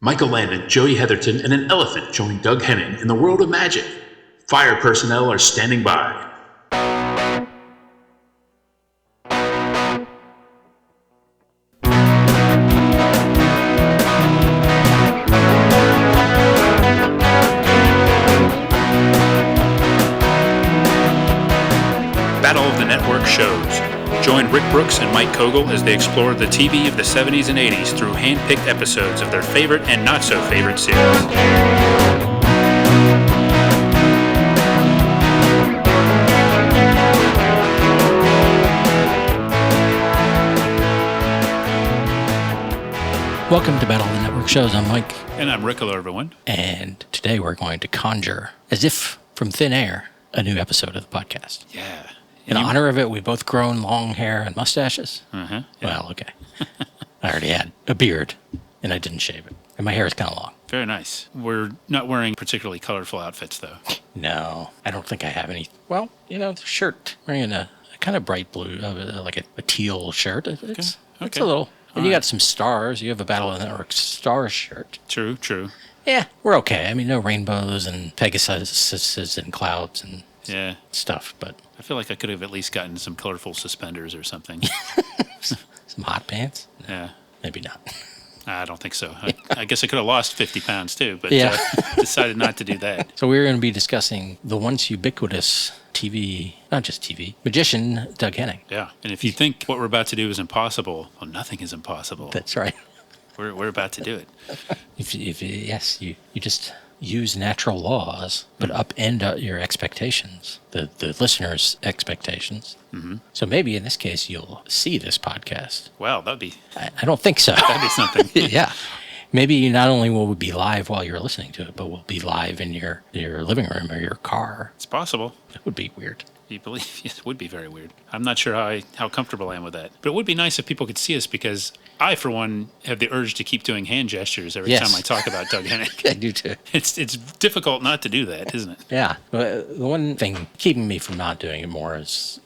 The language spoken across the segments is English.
Michael Landon, Joey Heatherton, and an elephant join Doug Henning in the world of magic. Fire personnel are standing by. Battle of the Network shows. Join Rick Brooks and Mike Kogel as they explore the TV of the 70s and 80s through hand-picked episodes of their favorite and not-so-favorite series. Welcome to Battle of the Network shows. I'm Mike. And I'm Rick. Hello, everyone. And today we're going to conjure, as if from thin air, a new episode of the podcast. Yeah. In honor of it, we've both grown long hair and mustaches. Yeah. Well, okay. I already had a beard, and I didn't shave it. And my hair is kind of long. Very nice. We're not wearing particularly colorful outfits, though. No, I don't think I have any. Well, the shirt. Wearing a kind of bright blue, like a teal shirt. It's a little. And you got some stars. You have a Battle of the Network stars shirt. True. Yeah, we're okay. I mean, no rainbows and Pegasuses and clouds and stuff, but I feel like I could have at least gotten some colorful suspenders or something. Some hot pants? Yeah. Maybe not. I don't think so. I guess I could have lost 50 pounds too, but decided not to do that. So we're going to be discussing the once ubiquitous TV, not just TV, magician Doug Henning. Yeah, and if you think what we're about to do is impossible, well, nothing is impossible. That's right. We're about to do it. If you just use natural laws, but upend your expectations, the listener's expectations. Mm-hmm. So maybe in this case, you'll see this podcast. Well, that'd be... I don't think so. That'd be something. Yeah. Maybe not only will we be live while you're listening to it, but we'll be live in your living room or your car. It's possible. That would be weird. You believe? It would be very weird. I'm not sure how comfortable I am with that. But it would be nice if people could see us, because I, for one, have the urge to keep doing hand gestures every time I talk about Doug Henning. I do too. It's difficult not to do that, isn't it? Yeah. The one thing keeping me from not doing it more is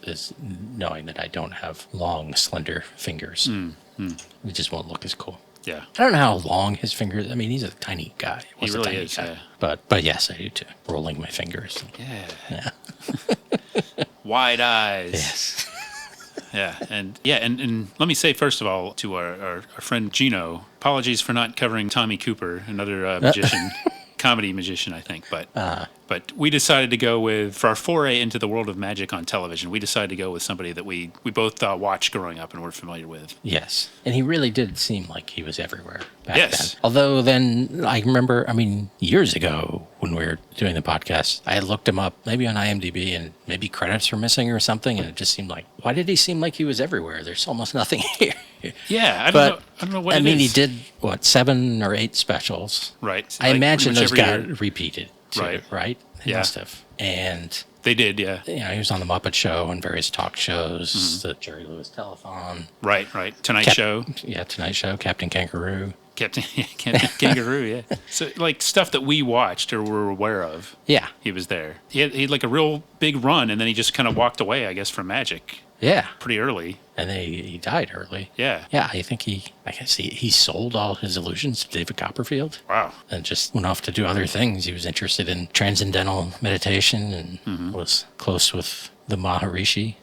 knowing that I don't have long, slender fingers. It just won't look as cool. Yeah. I don't know how long his fingers. I mean, he's a tiny guy. He really is. Guy. Yeah. But yes, I do too. Rolling my fingers. Yeah. Wide eyes. Yes. And let me say first of all to our friend Gino, apologies for not covering Tommy Cooper, another magician, comedy magician, I think. But we decided to go with, for our foray into the world of magic on television, we decided to go with somebody that we both watched growing up and were familiar with. Yes. And he really did seem like he was everywhere back then. Although then I remember, years ago when we were doing the podcast, I had looked him up maybe on IMDb and maybe credits were missing or something. And it just seemed like, why did he seem like he was everywhere? There's almost nothing here. Yeah. I don't know what it is. He did, 7 or 8 specials. Right. I imagine those got repeated. Too, right? They must have. And they did, yeah. He was on the Muppet Show and various talk shows, the Jerry Lewis Telethon. Right. Tonight Show. Yeah, Tonight Show, Captain Kangaroo. Captain Kangaroo, yeah. So, stuff that we watched or were aware of. Yeah. He was there. He had a real big run, and then he just kind of walked away, I guess, from magic. Yeah. Pretty early. And then he died early. Yeah. Yeah, I think he sold all his illusions to David Copperfield. Wow. And just went off to do other things. He was interested in transcendental meditation and was close with the Maharishi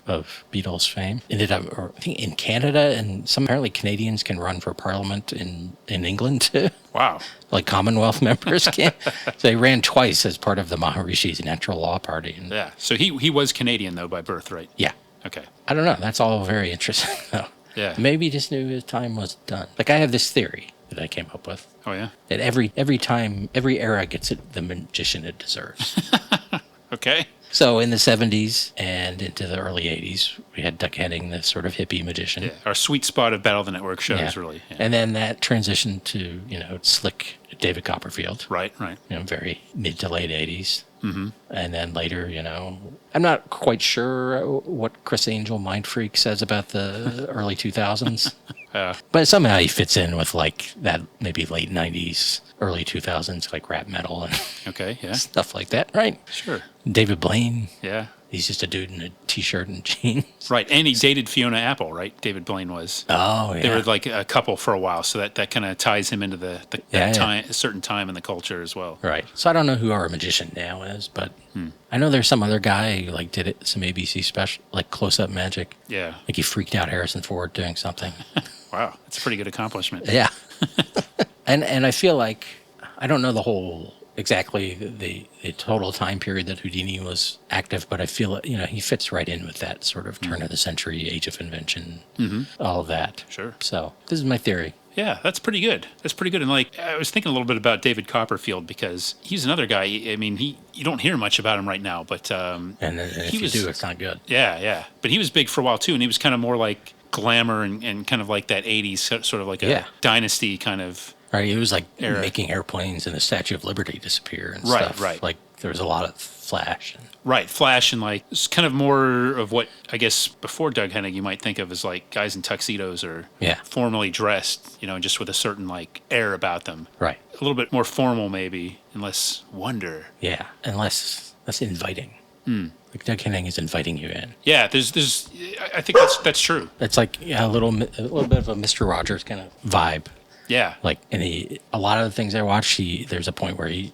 of Beatles fame. Ended up, I think, in Canada, and apparently Canadians can run for parliament in England too. Wow. Like Commonwealth members can. So they ran twice as part of the Maharishi's Natural Law Party. Yeah. So he was Canadian, though, by birth, right? Yeah. Okay. I don't know. That's all very interesting, though. Yeah. Maybe he just knew his time was done. I have this theory that I came up with. Oh, yeah? That every time, every era gets the magician it deserves. Okay. So in the 70s and into the early 80s, we had Doug Henning, the sort of hippie magician. Yeah, our sweet spot of Battle of the Network shows, really. Yeah. And then that transitioned to, slick David Copperfield. Right. Very mid to late 80s. Mm-hmm. And then later, I'm not quite sure what Chris Angel Mind Freak says about the early 2000s. But somehow he fits in with that maybe late 90s, early 2000s, rap metal and okay, yeah. stuff like that, right? Sure. David Blaine. Yeah. He's just a dude in a T-shirt and jeans. Right, and he dated Fiona Apple, right? David Blaine was. Oh, yeah. They were like a couple for a while, so that kind of ties him into that time, a certain time in the culture as well. Right. So I don't know who our magician now is, but I know there's some other guy who like did it, some ABC special, like close-up magic. Yeah. Like he freaked out Harrison Ford doing something. Wow, that's a pretty good accomplishment. Yeah. and I feel like, I don't know the whole, exactly the total time period that Houdini was active, but I feel, he fits right in with that sort of turn of the century, age of invention, all of that. Sure. So this is my theory. Yeah, that's pretty good. That's pretty good. And like, I was thinking a little bit about David Copperfield because he's another guy. I mean, you don't hear much about him right now, but and if you do, it's not good. Yeah. But he was big for a while too, and he was kind of more like glamour and kind of like that 80s sort of like a dynasty kind of. Right, he was like making airplanes and the Statue of Liberty disappear and stuff. Right. Like there was a lot of flash. Right, flash and like it's kind of more of what I guess before Doug Henning you might think of as like guys in tuxedos or formally dressed, just with a certain like air about them. Right. A little bit more formal maybe, and less wonder. Yeah, and less inviting. Like Doug Henning is inviting you in. Yeah, there's I think that's true. It's like a little bit of a Mr. Rogers kind of vibe. Yeah. Like, and a lot of the things I watch, there's a point where he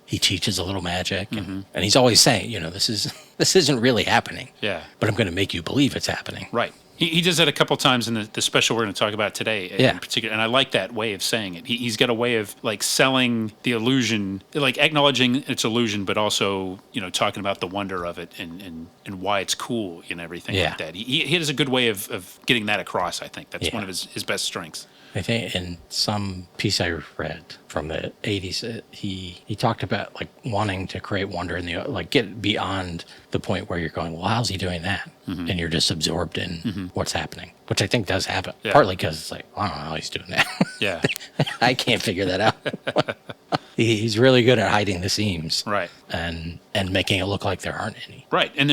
teaches a little magic, and he's always saying, this isn't really happening. Yeah. But I'm going to make you believe it's happening. Right. He does that a couple times in the special we're going to talk about today in particular, and I like that way of saying it. He's got a way of like selling the illusion, like acknowledging its illusion, but also talking about the wonder of it and why it's cool and everything like that. He has a good way of getting that across. I think that's one of his best strengths. I think in some piece I read from the 80s, he talked about like wanting to create wonder in get beyond the point where you're going, well, how's he doing that? And you're just absorbed in what's happening, which I think does happen. Yeah. Partly because it's like, I don't know how he's doing that. Yeah. I can't figure that out. He's really good at hiding the seams. Right. And making it look like there aren't any. Right. And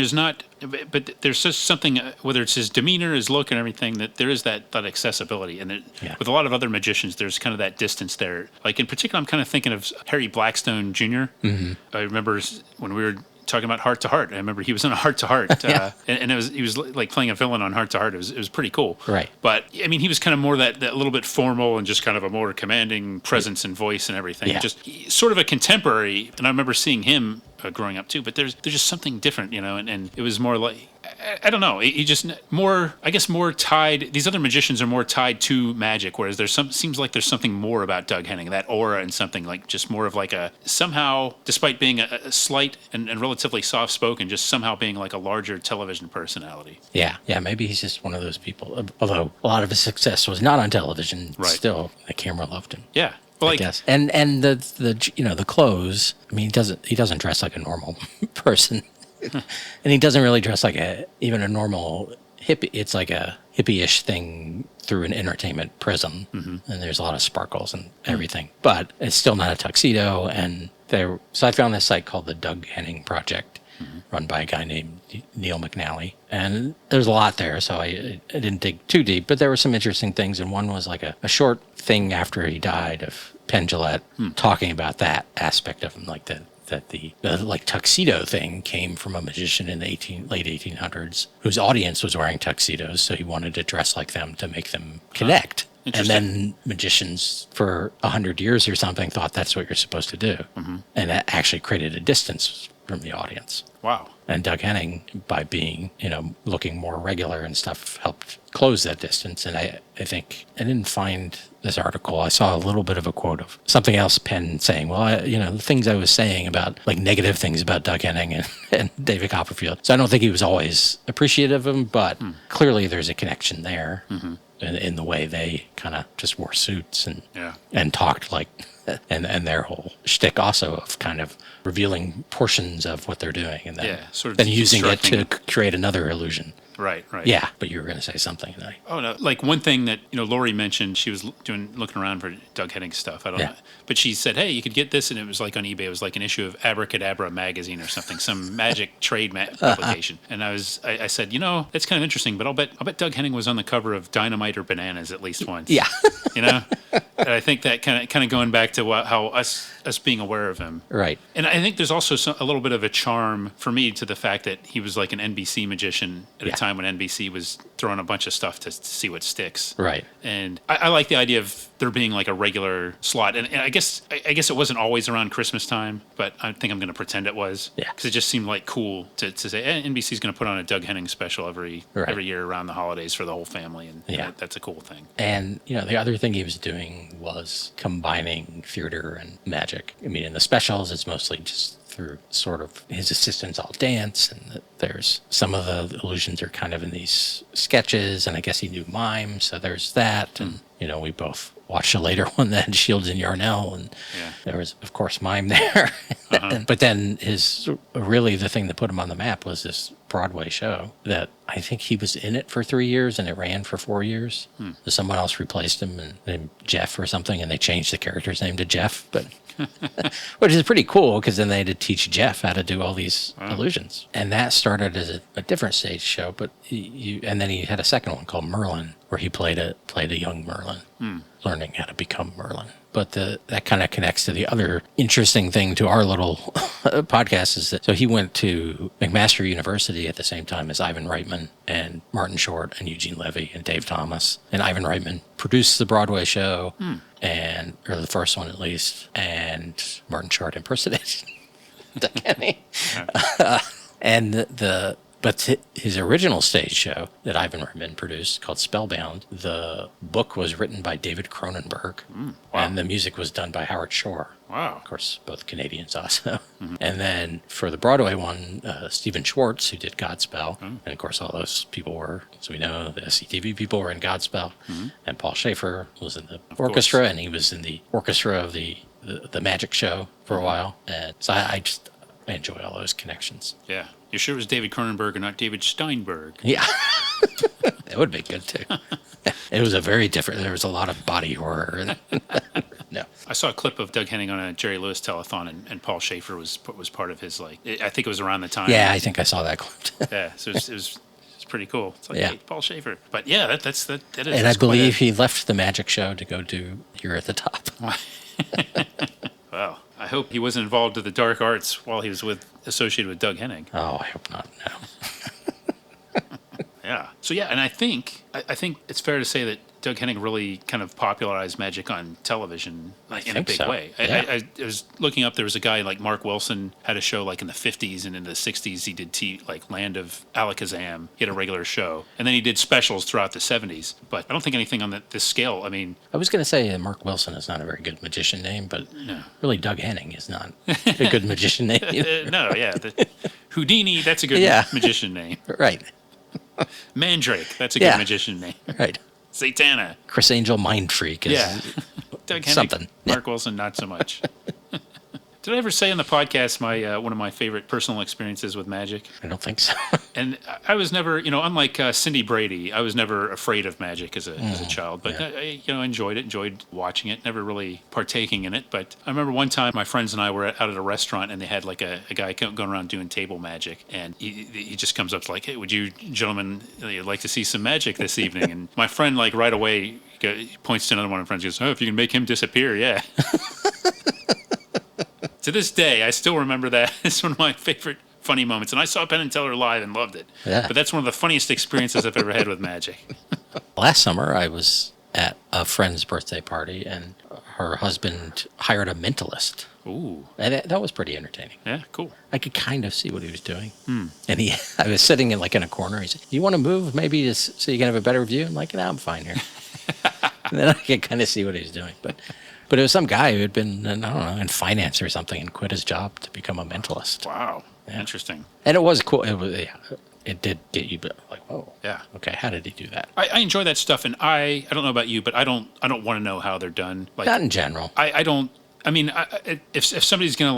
but there's just something, whether it's his demeanor, his look and everything, that there is that accessibility. And with a lot of other magicians, there's kind of that distance there. Like in particular, I'm kind of thinking of Harry Blackstone Jr. I remember when we were talking about Heart to Heart. I remember he was in a Heart to Heart, and he was like playing a villain on Heart to Heart. It was pretty cool. Right. But I mean, he was kind of more that little bit formal and just kind of a more commanding presence and voice and everything. Yeah. Just sort of a contemporary. And I remember seeing him growing up too. But there's just something different, and it was more like. I don't know. He just more tied. These other magicians are more tied to magic, whereas seems like there's something more about Doug Henning, that aura and something like just more of like a somehow, despite being a slight and relatively soft spoken, just somehow being like a larger television personality. Yeah. Maybe he's just one of those people. Although a lot of his success was not on television, still the camera loved him. Yeah. Well, I guess. And the clothes. I mean, he doesn't dress like a normal person. And he doesn't really dress like even a normal hippie. It's like a hippie-ish thing through an entertainment prism. And there's a lot of sparkles and everything. But it's still not a tuxedo. So I found this site called the Doug Henning Project, run by a guy named Neil McNally. And there's a lot there, so I didn't dig too deep. But there were some interesting things. And one was like a short thing after he died of Penn Jillette talking about that aspect of him, like that the like tuxedo thing came from a magician in the late 1800s whose audience was wearing tuxedos, so he wanted to dress like them to make them connect. And then magicians for 100 years or something thought that's what you're supposed to do. And that actually created a distance from the audience. Wow. And Doug Henning, by being, looking more regular and stuff, helped close that distance. And I think I didn't find this article. I saw a little bit of a quote of something else, Penn saying, well, the things I was saying about like negative things about Doug Henning and David Copperfield. So I don't think he was always appreciative of him, but clearly there's a connection there in the way they kind of just wore suits and talked like, and their whole shtick also of kind of revealing portions of what they're doing and then, sort of then using it to create another illusion. Right, right. Yeah, but you were going to say something. And Oh no! Like one thing that Lori mentioned, she was looking around for Doug Henning stuff. I don't know, but she said, "Hey, you could get this," and it was like on eBay. It was like an issue of Abracadabra magazine or something, some magic trade publication. And I said, that's kind of interesting, but I'll bet Doug Henning was on the cover of Dynamite or Bananas at least once. Yeah, And I think that kind of going back to how us being aware of him, right. And I think there's also a little bit of a charm for me to the fact that he was like an NBC magician at a time when NBC was throwing a bunch of stuff to see what sticks. Right. And I like the idea of there being like a regular slot. And I guess it wasn't always around Christmas time, but I think I'm going to pretend it was. Yeah. Because it just seemed like cool to say, NBC's going to put on a Doug Henning special every year around the holidays for the whole family. And that's a cool thing. And, the other thing he was doing was combining theater and magic. I mean, in the specials, it's mostly just through sort of his assistants all dance, and there's some of the illusions are kind of in these sketches, and I guess he knew mime, so there's that. And we both watched a later one that had Shields and Yarnell, and there was of course mime there. But then the thing that put him on the map was this Broadway show that I think he was in it for 3 years and it ran for 4 years. So someone else replaced him and named Jeff or something, and they changed the character's name to Jeff, but which is pretty cool because then they had to teach Jeff how to do all these illusions. And that started as a different stage show, but and then he had a second one called Merlin, where he played a young Merlin, learning how to become Merlin. But that kind of connects to the other interesting thing to our little podcast is that, so he went to McMaster University at the same time as Ivan Reitman and Martin Short and Eugene Levy and Dave Thomas. And Ivan Reitman produced the Broadway show, or the first one at least, and Martin Short impersonated Doug Henning. But his original stage show that Ivan Reitman produced, called Spellbound, the book was written by David Cronenberg, and the music was done by Howard Shore. Wow. Of course, both Canadians also. And then for the Broadway one, Stephen Schwartz, who did Godspell, and of course all those people were, as we know, the SCTV people were in Godspell, and Paul Schaefer was in the orchestra, and he was in the orchestra of the Magic Show for a while. And so I enjoy all those connections. Yeah. You're sure it was David Cronenberg and not David Steinberg? Yeah. That would be good, too. It was there was a lot of body horror. No. I saw a clip of Doug Henning on a Jerry Lewis telethon, and Paul Schaefer was part of his, I think it was around the time. Yeah, I think I saw that clip. Yeah, so it was pretty cool. It's like, hey, Paul Schaefer. But yeah, that is. And I believe he left the Magic Show to go do You're at the Top. Well, I hope he wasn't involved in the dark arts while he was associated with Doug Henning. Oh, I hope not. No. Yeah. So yeah, and I think it's fair to say that Doug Henning really kind of popularized magic on television in a big way. Yeah. I was looking up, there was a guy like Mark Wilson had a show like in the 50s, and in the 60s he did like Land of Alakazam. He had a regular show. And then he did specials throughout the 70s. But I don't think anything on this scale. I mean, I was going to say Mark Wilson is not a very good magician name, but really Doug Henning is not a good magician name either. No, yeah. Houdini, that's a good magician name. Right. Mandrake, that's a good magician name. Right. Satana. Chris Angel, Mind Freak. Is Doug Henning. Something. Mark Wilson, not so much. Did I ever say on the podcast one of my favorite personal experiences with magic? I don't think so. And I was never, unlike Cindy Brady, I was never afraid of magic as a child. But I enjoyed it, enjoyed watching it, never really partaking in it. But I remember one time my friends and I were out at a restaurant, and they had like a guy going around doing table magic, and he just comes up to like, hey, would you gentlemen like to see some magic this evening? And my friend like right away points to another one of my friends, and goes, oh, if you can make him disappear, yeah. To this day, I still remember that. It's one of my favorite funny moments. And I saw Penn and Teller live and loved it. Yeah. But that's one of the funniest experiences I've ever had with magic. Last summer, I was at a friend's birthday party, and her husband hired a mentalist. Ooh. And that was pretty entertaining. Yeah, cool. I could kind of see what he was doing. And I was sitting in a corner. He said, do you want to move maybe so you can have a better view? I'm like, no, I'm fine here. And then I could kind of see what he was doing. But it was some guy who had been, I don't know, in finance or something and quit his job to become a mentalist. Wow. Yeah. Interesting. And it was cool. It did get you like, whoa. Yeah. Okay, how did he do that? I enjoy that stuff, and I don't know about you, but I don't want to know how they're done. Like, not in general. I don't. I mean, if somebody's gonna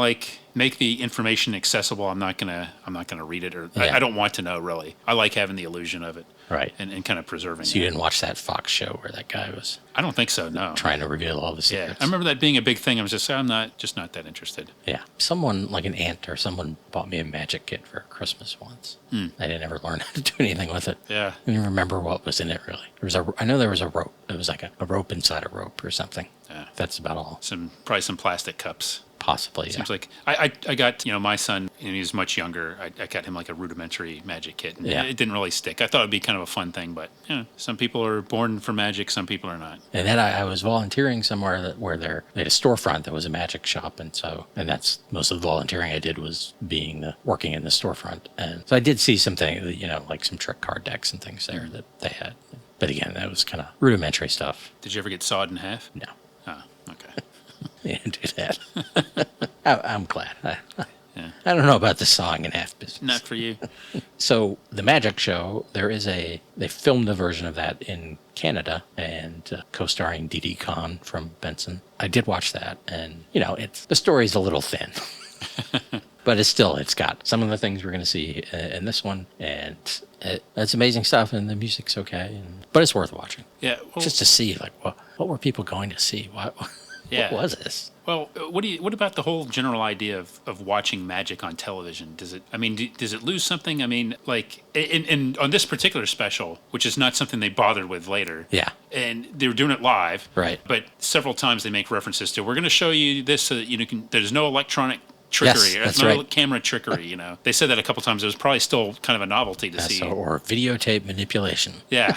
make the information accessible, I'm not gonna read it, or I don't want to know really. I like having the illusion of it, right, and kind of preserving. So you didn't watch that Fox show where that guy was? I don't think so. No, trying to reveal all the secrets. Yeah, I remember that being a big thing. I was just not that interested. Yeah, someone like an aunt or someone bought me a magic kit for Christmas once. I didn't ever learn how to do anything with it. Yeah, I didn't remember what was in it really. I know there was a rope. It was like a rope inside a rope or something. Yeah, that's about all. Probably some plastic cups. Possibly, Seems like I got, my son, and he was much younger. I got him like a rudimentary magic kit. And it didn't really stick. I thought it'd be kind of a fun thing, but some people are born for magic, some people are not. And then I was volunteering somewhere where they had a storefront that was a magic shop, and that's most of the volunteering I did was working in the storefront. And so I did see something, like some trick card decks and things there that they had. But again, that was kind of rudimentary stuff. Did you ever get sawed in half? No. Oh, okay. Yeah, do that. I'm glad. I don't know about the sawing in half business. Not for you. So the magic show, they filmed a version of that in Canada and co-starring Didi Khan from Benson. I did watch that, and the story's a little thin. But it's got some of the things we're going to see in this one, and it's amazing stuff, and the music's okay, but it's worth watching. Yeah, just to see what were people going to see? What was this? Well, what about the whole general idea of watching magic on television? Does it lose something? I mean, like in on this particular special, which is not something they bothered with later. Yeah. And they were doing it live. Right. But several times they make references to, we're going to show you this so that there's no electronic trickery. Yes, that's no right. Camera trickery, They said that a couple times. It was probably still kind of a novelty to see. Or videotape manipulation. Yeah.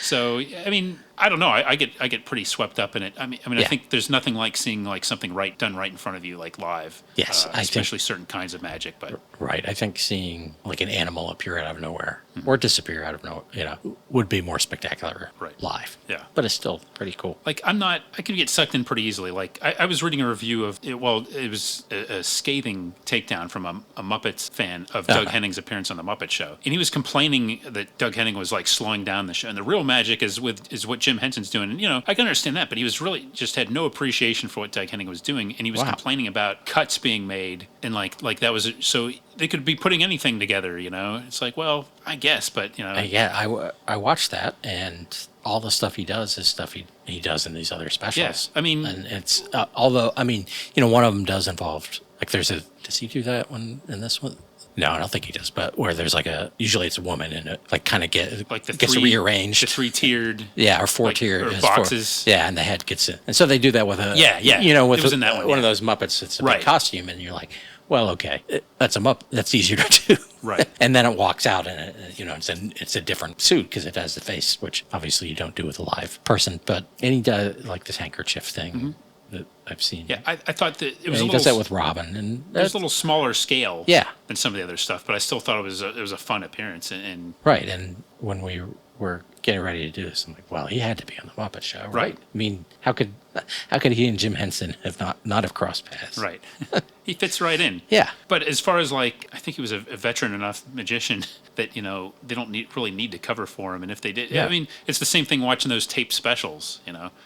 So, I mean, I don't know. I get pretty swept up in it. I think there's nothing like seeing like something done right in front of you, like live. Yes, especially certain kinds of magic. But right, I think seeing like an animal appear out of nowhere or disappear out of nowhere, would be more spectacular live. Yeah, but it's still pretty cool. Like I could get sucked in pretty easily. Like I was reading a review of it. Well, it was a scathing takedown from a Muppets fan of Doug Henning's appearance on the Muppet Show, and he was complaining that Doug Henning was like slowing down the show, and the real magic is what Jim Henson's doing. And I can understand that, but he was really just had no appreciation for what Doug Henning was doing, and he was complaining about cuts being made, and like that was so they could be putting anything together. It's like, well, I guess, but I watched that, and all the stuff he does is stuff he does in these other specials. Yes, I mean, and it's although one of them does involve does he do that one in this one? No, I don't think he does. But where there's usually it's a woman and it gets rearranged. The 3-tiered. Yeah, or 4-tier boxes. And the head gets in. And so they do that with with it was in that one of those Muppets. It's a big costume, and you're like, well, okay, that's a Muppet. That's easier to do. Right. And then it walks out, and it's a different suit because it has the face, which obviously you don't do with a live person. But and he does this handkerchief thing. That I've seen. Yeah, I thought that it was he does that with Robin, and it was a little smaller scale. Yeah. Than some of the other stuff, but I still thought it was a fun appearance. And right, and when we were getting ready to do this, I'm like, well, he had to be on the Muppet Show, right? I mean, how could he and Jim Henson have not have crossed paths? Right. He fits right in. Yeah. But as far as I think he was a veteran enough magician that they don't really need to cover for him, and if they did, I mean, it's the same thing watching those tape specials.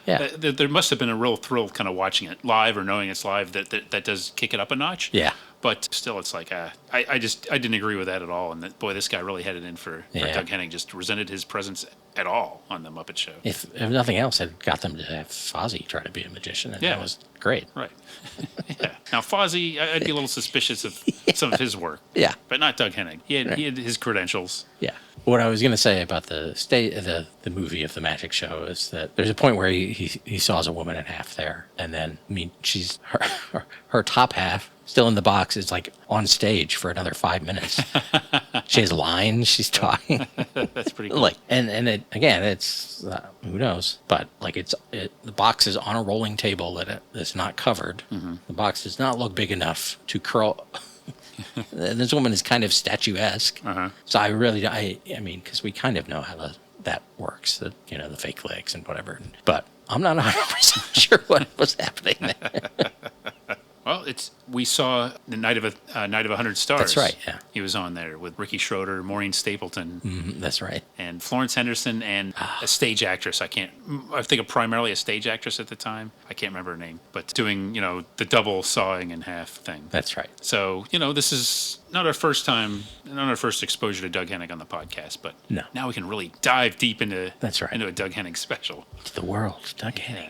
Yeah. There must have been a real thrill kind of watching it live or knowing it's live that does kick it up a notch. Yeah. But still, it's like I didn't agree with that at all. And that, boy, this guy really had it in for Doug Henning. Just resented his presence at all on the Muppet Show. If nothing else, it got them to have Fozzie try to be a magician, and that was great. Right. Yeah. Now Fozzie, I'd be a little suspicious of some of his work. Yeah. But not Doug Henning. He had his credentials. Yeah. What I was going to say about the movie of the magic show is that there's a point where he saws a woman in half there, and then she's her top half still in the box is on stage for another 5 minutes. She has lines. She's talking. That's pretty cool. And it, again, it's who knows, but the box is on a rolling table that's not covered. Mm-hmm. The box does not look big enough to curl. And this woman is kind of statuesque. Uh-huh. So I mean, because we kind of know how that works, the fake legs and whatever. But I'm not 100% sure what was happening there. Well, we saw the Night of a Hundred Stars. That's right, yeah. He was on there with Ricky Schroeder, Maureen Stapleton. That's right. And Florence Henderson and a stage actress. I think primarily a stage actress at the time. I can't remember her name, but doing, the double sawing in half thing. That's right. So, this is not our first exposure to Doug Henning on the podcast, but now we can really dive deep into a Doug Henning special. To the world, Doug Henning.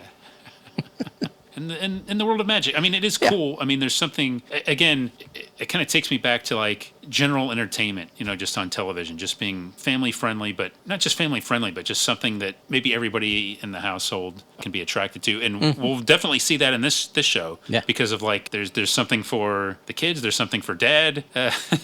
In the world of magic. I mean, it is cool. I mean, there's something, again, it kind of takes me back to like general entertainment, just on television, just being family friendly, but not just family friendly, but just something that maybe everybody in the household can be attracted to. And we'll definitely see that in this show because of like, there's something for the kids, there's something for dad.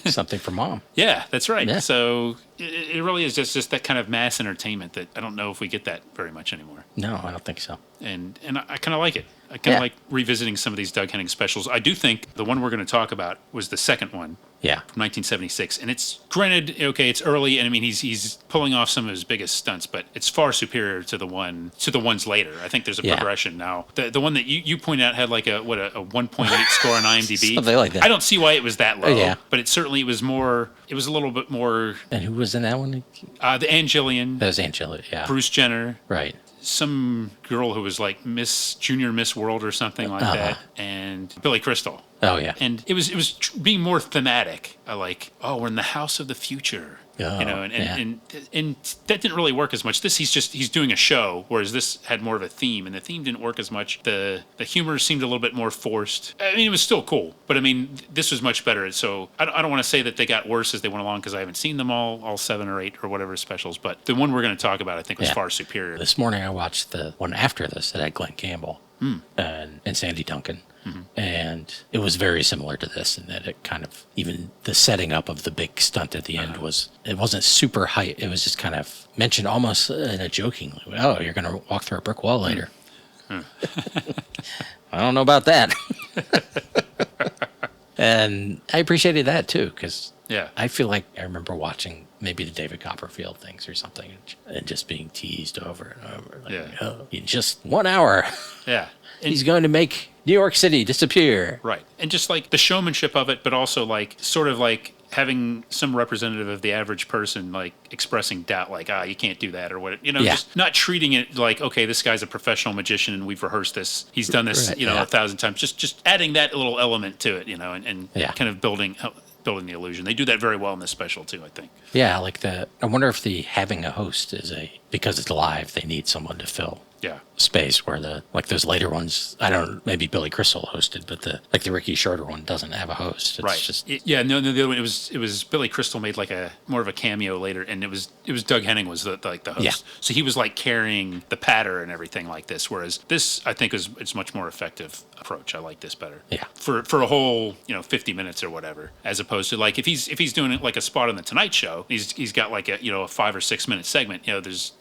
Something for mom. Yeah, that's right. Yeah. So it really is just that kind of mass entertainment that I don't know if we get that very much anymore. No, I don't think so. And I kind of like it. I kind of like revisiting some of these Doug Henning specials. I do think the one we're going to talk about was the second one. Yeah. From 1976. And it's, granted, okay, it's early, and I mean, he's pulling off some of his biggest stunts, but it's far superior to the ones later. I think there's a progression now. The one that you pointed out had like a 1.8 score on IMDb. Something like that. I don't see why it was that low, but it was a little bit more. And who was in that one? The Ann Gillian. That was Ann Gillian, yeah. Bruce Jenner. Right. Some girl who was like Junior Miss World or something like that, and Billy Crystal. Oh yeah, and it was being more thematic. We're in the house of the future, and that didn't really work as much. He's doing a show, whereas this had more of a theme, and the theme didn't work as much. The humor seemed a little bit more forced. I mean, it was still cool, but I mean, this was much better. So I don't want to say that they got worse as they went along because I haven't seen them all 7 or 8 or whatever specials. But the one we're going to talk about, I think, was far superior. This morning I watched the one after this that had Glenn Campbell and Sandy Duncan. Mm-hmm. And it was very similar to this in that it kind of, even the setting up of the big stunt at the end it wasn't super hype. It was just kind of mentioned almost in a joking way. Oh, you're going to walk through a brick wall later. I don't know about that. And I appreciated that too, because I feel like I remember watching maybe the David Copperfield things or something and just being teased over and over. Like, in just 1 hour. Yeah. He's going to make New York City disappear. Right. And just like the showmanship of it, but also like sort of like having some representative of the average person like expressing doubt, like, you can't do that or what, just not treating it like, okay, this guy's a professional magician and we've rehearsed this. He's done this, 1,000 times. Just adding that little element to it, and kind of building the illusion. They do that very well in this special too, I think. Yeah, I wonder if having a host because it's live, they need someone to fill space where those later ones, I don't know, maybe Billy Crystal hosted, but the Ricky Schroeder one doesn't have a host. It's the other one, it was Billy Crystal made like more of a cameo later, and it was Doug Henning was the host. Yeah. So he was like carrying the patter and everything like this, whereas this I think it's much more effective approach. I like this better. Yeah. For a whole 50 minutes or whatever, as opposed to like if he's doing it like a spot on the Tonight Show, he's got like a 5 or 6 minute segment.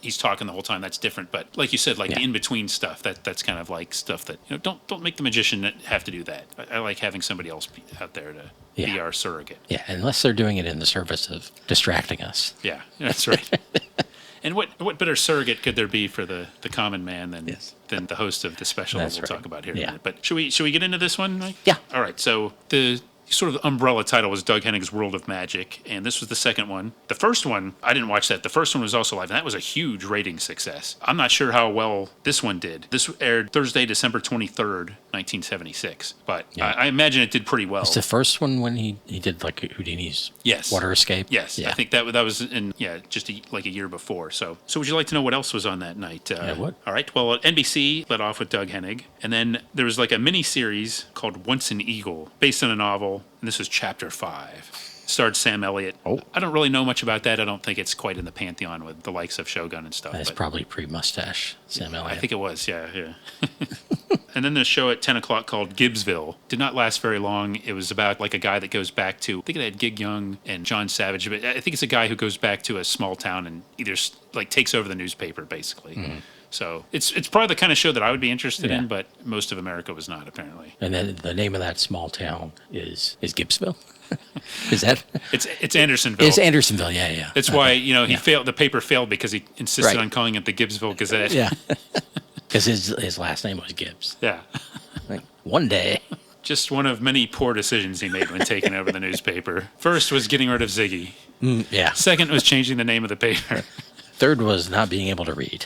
He's talking the whole time. That's different. But like you said, like the in between stuff, that's kind of like stuff that don't make the magician have to do that. I like having somebody else out there to be our surrogate. Yeah, unless they're doing it in the service of distracting us. Yeah, that's right. And what better surrogate could there be for the common man than the host of the special that we'll talk about here in a minute. But should we get into this one, Mike? Yeah. All right. So the sort of umbrella title was Doug Henning's World of Magic, and this was the second one. The first one, I didn't watch that. The first one was also live, and that was a huge rating success. I'm not sure how well this one did. This aired Thursday, December 23rd, 1976, but I imagine it did pretty well. It's the first one when he did like Houdini's water escape? Yes, I think that was in just a year before. So would you like to know what else was on that night? I would. All right, well, NBC led off with Doug Henning, and then there was like a mini-series called Once an Eagle, based on a novel, and this was Chapter 5. Starred Sam Elliott. Oh. I don't really know much about that. I don't think it's quite in the pantheon with the likes of Shogun and stuff. That's probably pre-mustache Sam Elliott. I think it was, yeah. And then the show at 10 o'clock called Gibbsville did not last very long. It was about like a guy that goes back to, I think it had Gig Young and John Savage, but I think it's a guy who goes back to a small town and either like takes over the newspaper, basically. Mm-hmm. So it's probably the kind of show that I would be interested in, but most of America was not, apparently. And then the name of that small town is Gibbsville? Is that? It's Andersonville. It's Andersonville, yeah. That's why, he failed. The paper failed because he insisted on calling it the Gibbsville Gazette. Yeah. Because his last name was Gibbs. Yeah. Like, one day. Just one of many poor decisions he made when taking over the newspaper. First was getting rid of Ziggy. Yeah. Second was changing the name of the paper. Third was not being able to read.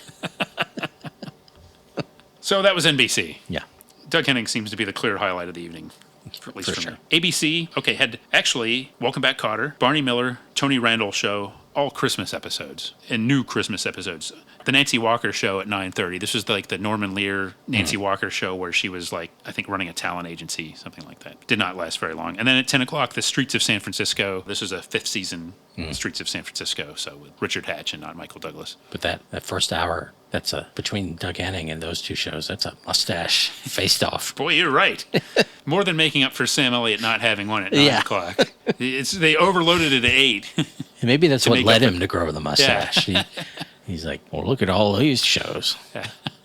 So that was NBC. Yeah. Doug Henning seems to be the clear highlight of the evening. At least For for sure. me. ABC, had actually Welcome Back, Kotter, Barney Miller, Tony Randall Show, all Christmas episodes and new Christmas episodes. The Nancy Walker Show at 9:30. This was like the Norman Lear Nancy Walker Show where she was like, I think, running a talent agency, something like that. Did not last very long. And then at 10 o'clock, The Streets of San Francisco. This was a 5th season, Streets of San Francisco, so with Richard Hatch and not Michael Douglas. But that first hour, that's between Doug Henning and those two shows, that's a mustache faced off. Boy, you're right. More than making up for Sam Elliott not having one at 9 o'clock. They overloaded it at 8. And maybe that's what led him to grow the mustache. Yeah. He's like, well, look at all these shows.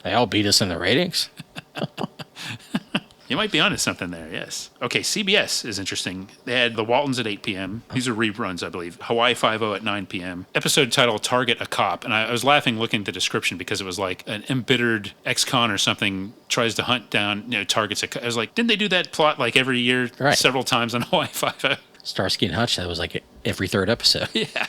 They all beat us in the ratings. You might be onto something there, yes. Okay, CBS is interesting. They had The Waltons at 8 p.m. These are reruns, I believe. Hawaii Five-0 at 9 p.m. Episode title, Target a Cop. And I was laughing looking at the description because it was like an embittered ex-con or something tries to hunt down, targets a cop. I was like, didn't they do that plot like every year several times on Hawaii Five-0? Starsky and Hutch, that was like every third episode. Yeah.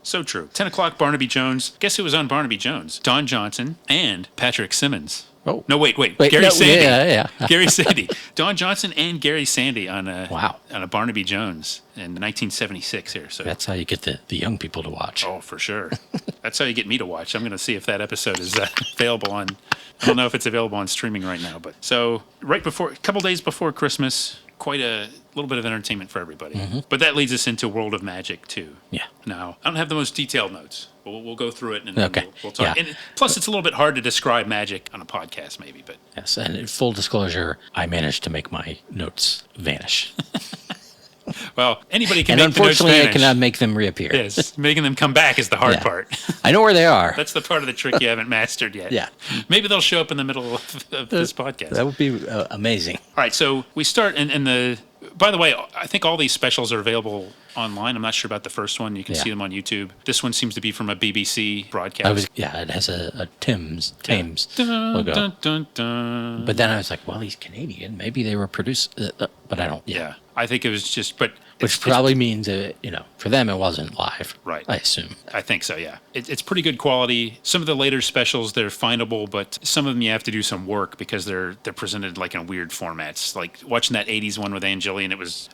So true. 10 o'clock, Barnaby Jones. Guess who was on Barnaby Jones? Don Johnson and Patrick Simmons. Oh. No, wait. Gary Sandy. Yeah. Gary Sandy. Don Johnson and Gary Sandy on a Barnaby Jones in 1976 here. So that's how you get the young people to watch. Oh, for sure. That's how you get me to watch. I'm going to see if that episode is available on. I don't know if it's available on streaming right now, but so a couple days before Christmas, quite a little bit of entertainment for everybody. But that leads us into World of Magic too. Yeah. Now, I don't have the most detailed notes. We'll go through it and we'll talk. Yeah. And plus, it's a little bit hard to describe magic on a podcast, maybe. But yes, and in full disclosure, I managed to make my notes vanish. Well, anybody can. And make unfortunately, the notes I vanish. cannot make them reappear. Yes, making them come back is the hard part. I know where they are. That's the part of the trick you haven't mastered yet. Yeah. Maybe they'll show up in the middle of this podcast. That would be amazing. All right, so we start in the. By the way, I think all these specials are available online. I'm not sure about the first one. You can see them on YouTube. This one seems to be from a BBC broadcast. It has a Thames logo. Dun, dun, dun. But then I was like, well, he's Canadian. Maybe they were produced, but I don't. Yeah, I think it was just, which probably means for them it wasn't live. Right. I assume. I think so. Yeah, it's pretty good quality. Some of the later specials they're findable, but some of them you have to do some work because they're presented like in weird formats. Like watching that '80s one with Ann Jillian,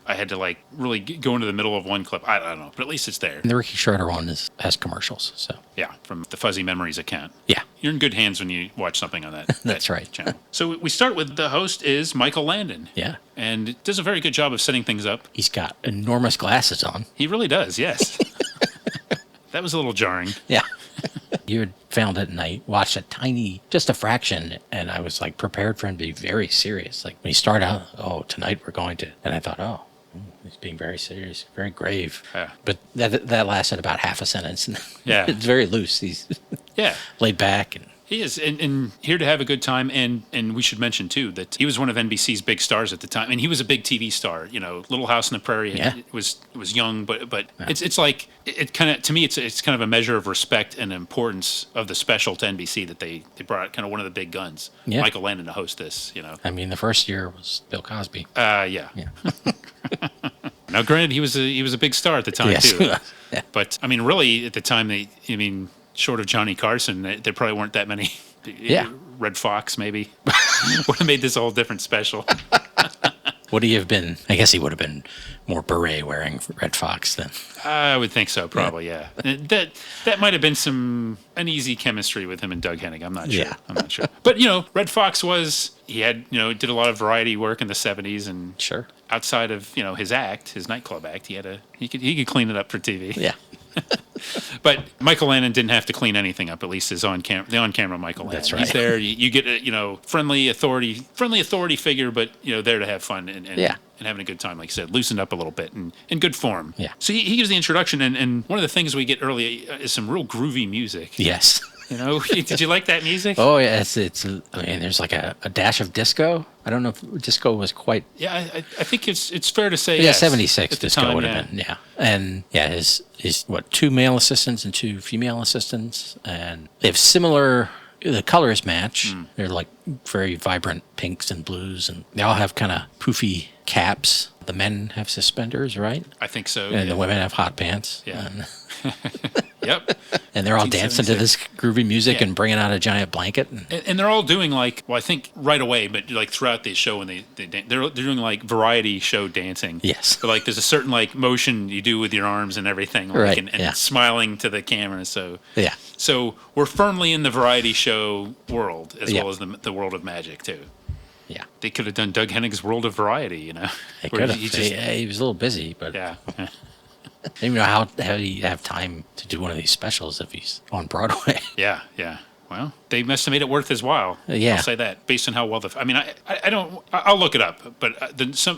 I had to like really go into the middle of one clip. I don't know, but at least it's there. And the Ricky Schroeder one has commercials. So yeah, from the Fuzzy Memories account. Yeah, you're in good hands when you watch something on that. That's right. Channel. So we start with the host is Michael Landon. Yeah, and does a very good job of setting things up. He's got enormous glasses on. He really does. Yes. That was a little jarring. Yeah. You had found it and I watched just a fraction, and I was like prepared for him to be very serious. Like when he started out, tonight we're going to, and I thought, he's being very serious, very grave. Yeah. But that lasted about half a sentence. Yeah. It's very loose. He's laid back and. He is, and here to have a good time, and we should mention, too, that he was one of NBC's big stars at the time, and he was a big TV star, Little House on the Prairie was young, but it's like, it kind of, to me, it's kind of a measure of respect and importance of the special to NBC that they brought out kind of one of the big guns, Michael Landon, to host this, I mean, the first year was Bill Cosby. Yeah. Now, granted, he was a big star at the time, too. Yeah. But, I mean, really, at the time, short of Johnny Carson, there probably weren't that many. Yeah. Red Fox, maybe. Would have made this a whole different special. Would he have been? I guess he would have been more beret wearing Red Fox than. I would think so, probably, yeah. That might have been some uneasy chemistry with him and Doug Henning. I'm not sure. Yeah. I'm not sure. But, Red Fox did a lot of variety work in the 70s, and sure. Outside of, his nightclub act, he could clean it up for TV. Yeah. But Michael Landon didn't have to clean anything up. At least the on-camera Michael Landon. That's right. He's there. You get a friendly authority figure, but there to have fun and having a good time. Like you said, loosened up a little bit and in good form. Yeah. So he gives the introduction, and one of the things we get early is some real groovy music. Yes. Did you like that music? Oh yeah, it's. I mean, there's like a dash of disco. I don't know if disco was quite. Yeah, I think it's fair to say. Yeah, yes, 76 disco would have been. Yeah, and his 2 male assistants and 2 female assistants, and they have similar the colors match. They're like very vibrant pinks and blues, and they all have kind of poofy caps. The men have suspenders, right? I think so. And the women have hot pants. Yeah. And, Yep. and they're all dancing to this groovy music and bringing out a giant blanket. And they're all doing like, well, I think right away, but like throughout the show, when they're doing like variety show dancing. Yes. But like there's a certain like motion you do with your arms and everything, like, Right, and smiling to the camera. So Yeah. So we're firmly in the variety show world as well as the world of magic too. Yeah. They could have done Doug Henning's World of Variety, you know. They could have. He was a little busy, but Yeah. I don't even know how he have time to do one of these specials if he's on Broadway. Yeah. Well, they must have made it worth his while. Yeah. I'll say that based on how well I mean, I don't. I'll look it up, but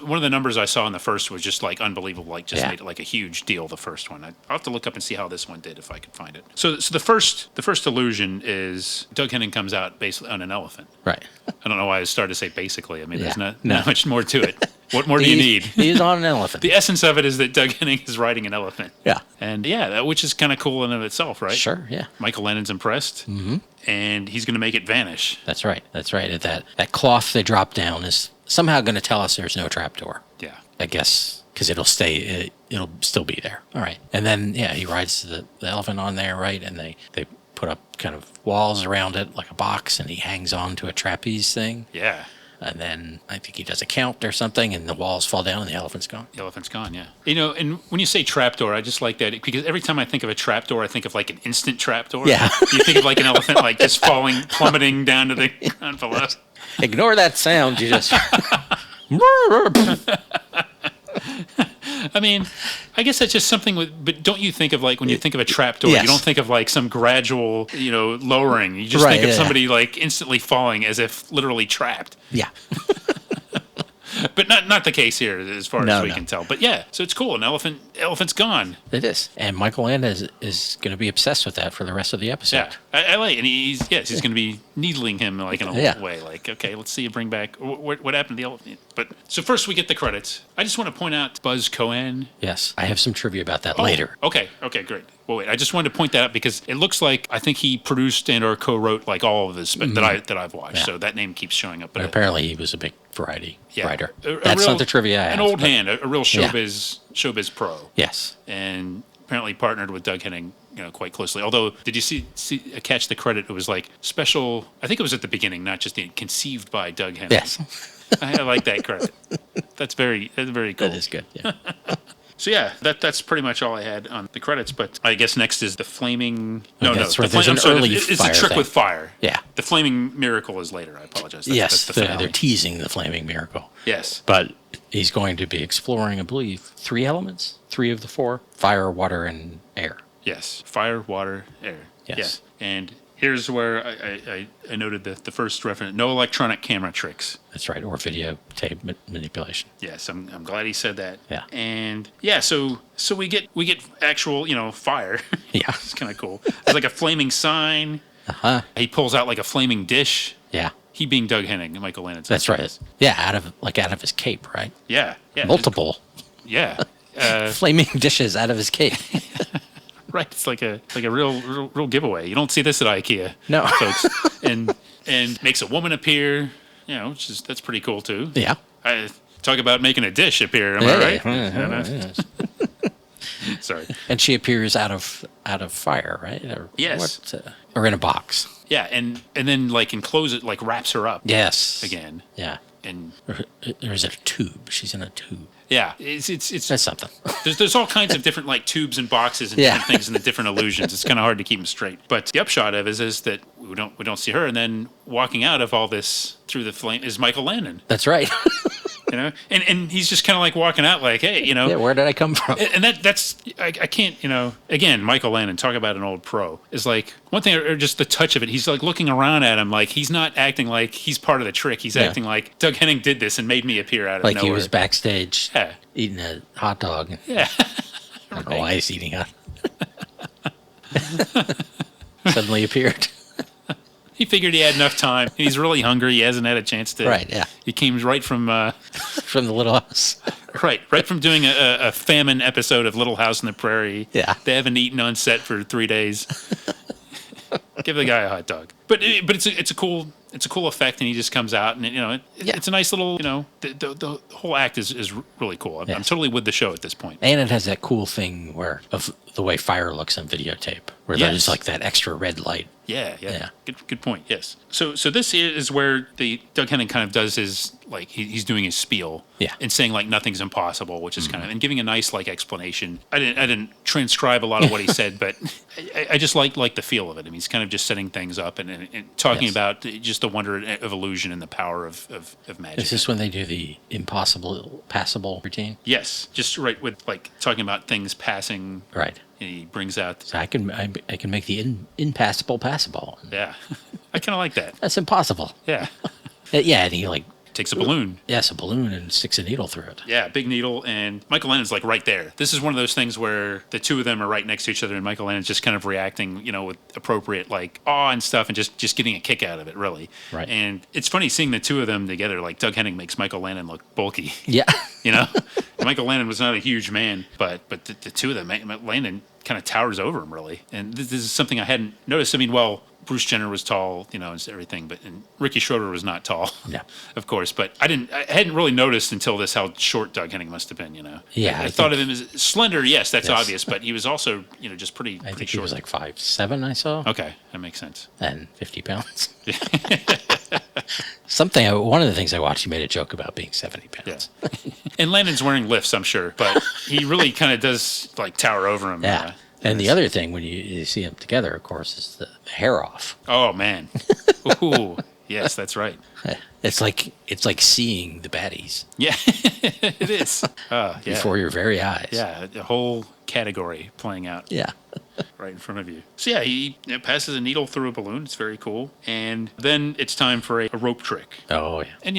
one of the numbers I saw in the first was just like unbelievable. Like just made it like a huge deal. The first one. I'll have to look up and see how this one did if I could find it. So the first illusion is Doug Henning comes out basically on an elephant. Right. I don't know why I started to say basically. I mean, there's not much more to it. What more do you need? He's on an elephant. The essence of it is that Doug Henning is riding an elephant. Yeah. And which is kind of cool in and of itself, right? Sure, yeah. Michael Landon's impressed. Mm-hmm. And he's going to make it vanish. That's right. That cloth they drop down is somehow going to tell us there's no trapdoor. Yeah. I guess because it'll still be there. All right. And then, he rides the elephant on there, right? And they put up kind of walls around it like a box, and he hangs on to a trapeze thing. Yeah. And then I think he does a count or something, and the walls fall down, and the elephant's gone. The elephant's gone, yeah. You know, and when you say trapdoor, I just like that because every time I think of a trapdoor, I think of like an instant trapdoor. Yeah. You think of like an elephant like just plummeting down to the ground below. Ignore that sound. You just. I mean, I guess that's just something but don't you think of like when you think of a trapdoor, you don't think of like some gradual, lowering. You just think of somebody like instantly falling as if literally trapped. Yeah. But not the case here as far as we can tell. But so it's cool. An elephant's gone. It is. And Michael Landon is going to be obsessed with that for the rest of the episode. Yeah. I like it. And he's going to be needling him like in a way. Like, okay, let's see you bring back what happened to the elephant. But so first we get the credits. I just want to point out Buzz Cohen. Yes. I have some trivia about that later. Okay, great. Well, wait, I just wanted to point that out because it looks like I think he produced and or co-wrote like all of this that I've watched. Yeah. So that name keeps showing up. But apparently he was a big variety writer. That's not the trivia I have. An old hand, a real showbiz pro. Yes. And apparently partnered with Doug Henning quite closely. Although, did you catch the credit? It was like special, I think it was at the beginning, not just conceived by Doug Henning. Yes. I like that credit. That's very cool. That is good, yeah. So that's pretty much all I had on the credits. But I guess next is the flaming. There's an early it's fire a trick thing. with fire. Yeah. The flaming miracle is later. I apologize. Yes, that's the they're teasing the flaming miracle. Yes. But he's going to be exploring, I believe, 3 elements, 3 of the 4: fire, water, and air. Yes, fire, water, air. Yes. Yeah. And here's where I noted the first reference: no electronic camera tricks. That's right, or videotape manipulation. Yes, I'm glad he said that. Yeah. And so we get actual fire. Yeah. It's kind of cool. It's like a flaming sign. He pulls out like a flaming dish. Yeah. He being Doug Henning, Michael Landon. That's right. Yeah, out of his cape, right? Yeah. Multiple. Yeah. Flaming dishes out of his cape. Right. It's like a real giveaway. You don't see this at IKEA. No. Folks. And makes a woman appear, that's pretty cool too. Yeah. Talk about making a dish appear, am I right? Yes. Sorry. And she appears out of fire, right? Yes. Or in a box. Yeah, and then like enclose it, like wraps her up. Yes. Again. Yeah. And or is it a tube? She's in a tube. Yeah, it's that's something. There's all kinds of different like tubes and boxes and different things and the different illusions. It's kind of hard to keep them straight. But the upshot of it is that we don't see her, and then walking out of all this through the flame is Michael Landon. That's right. And he's just kind of like walking out like, hey, Yeah, where did I come from? And that's I can't, again, Michael Landon, talk about an old pro. Is like one thing, or just the touch of it. He's like looking around at him like he's not acting like he's part of the trick. He's acting like Doug Henning did this and made me appear out of nowhere. Like he was backstage eating a hot dog. Yeah. I don't know why he's eating it. Suddenly appeared. He figured he had enough time. He's really hungry. He hasn't had a chance to. Right, yeah. He came right from the Little House. Right from doing a famine episode of Little House on the Prairie. Yeah. They haven't eaten on set for 3 days. Give the guy a hot dog. But it's a cool effect, and he just comes out, and it's a nice little, the whole act is really cool. I'm totally with the show at this point. And it has that cool thing where of the way fire looks on videotape, where there's like that extra red light. Yeah. Good point. Yes. So this is where the Doug Henning kind of does his, like, he's doing his spiel. Yeah. And saying like nothing's impossible, which is kind of, and giving a nice like explanation. I didn't transcribe a lot of what he said, but I just like the feel of it. I mean, he's kind of just setting things up and talking about just the wonder of illusion and the power of magic. Is this when they do the passable routine? Yes. Just right with like talking about things passing. Right. And he brings out. So I can make the impassable passable. Yeah. I kind of like that. That's impossible. Yeah. Yeah, and he like takes a balloon. Yes, a balloon, and sticks a needle through it. Yeah, big needle, and Michael Landon's like right there. This is one of those things where the two of them are right next to each other, and Michael Landon's just kind of reacting, with appropriate like awe and stuff, and just getting a kick out of it, really. Right. And it's funny seeing the two of them together. Like Doug Henning makes Michael Landon look bulky. Yeah. Michael Landon was not a huge man, but the two of them, Landon kind of towers over him, really. And this is something I hadn't noticed. I mean, Bruce Jenner was tall, and everything, and Ricky Schroeder was not tall, of course. But I hadn't really noticed until this how short Doug Henning must have been, Yeah, I thought of him as slender. Yes, that's obvious, but he was also, just pretty. I think short. he was like 5'7", I saw. Okay, that makes sense. And 50 pounds. One of the things I watched, he made a joke about being 70 pounds. Yeah. And Landon's wearing lifts, I'm sure, but he really kind of does like tower over him. Yeah. And the other thing, when you see them together, of course, is the hair off. Oh man! Ooh, yes, that's right. It's like seeing the baddies. Yeah, it is. Before your very eyes. Yeah, a whole category playing out. Yeah. Right in front of you. So yeah, he passes a needle through a balloon. It's very cool. And then it's time for a rope trick. Oh yeah. And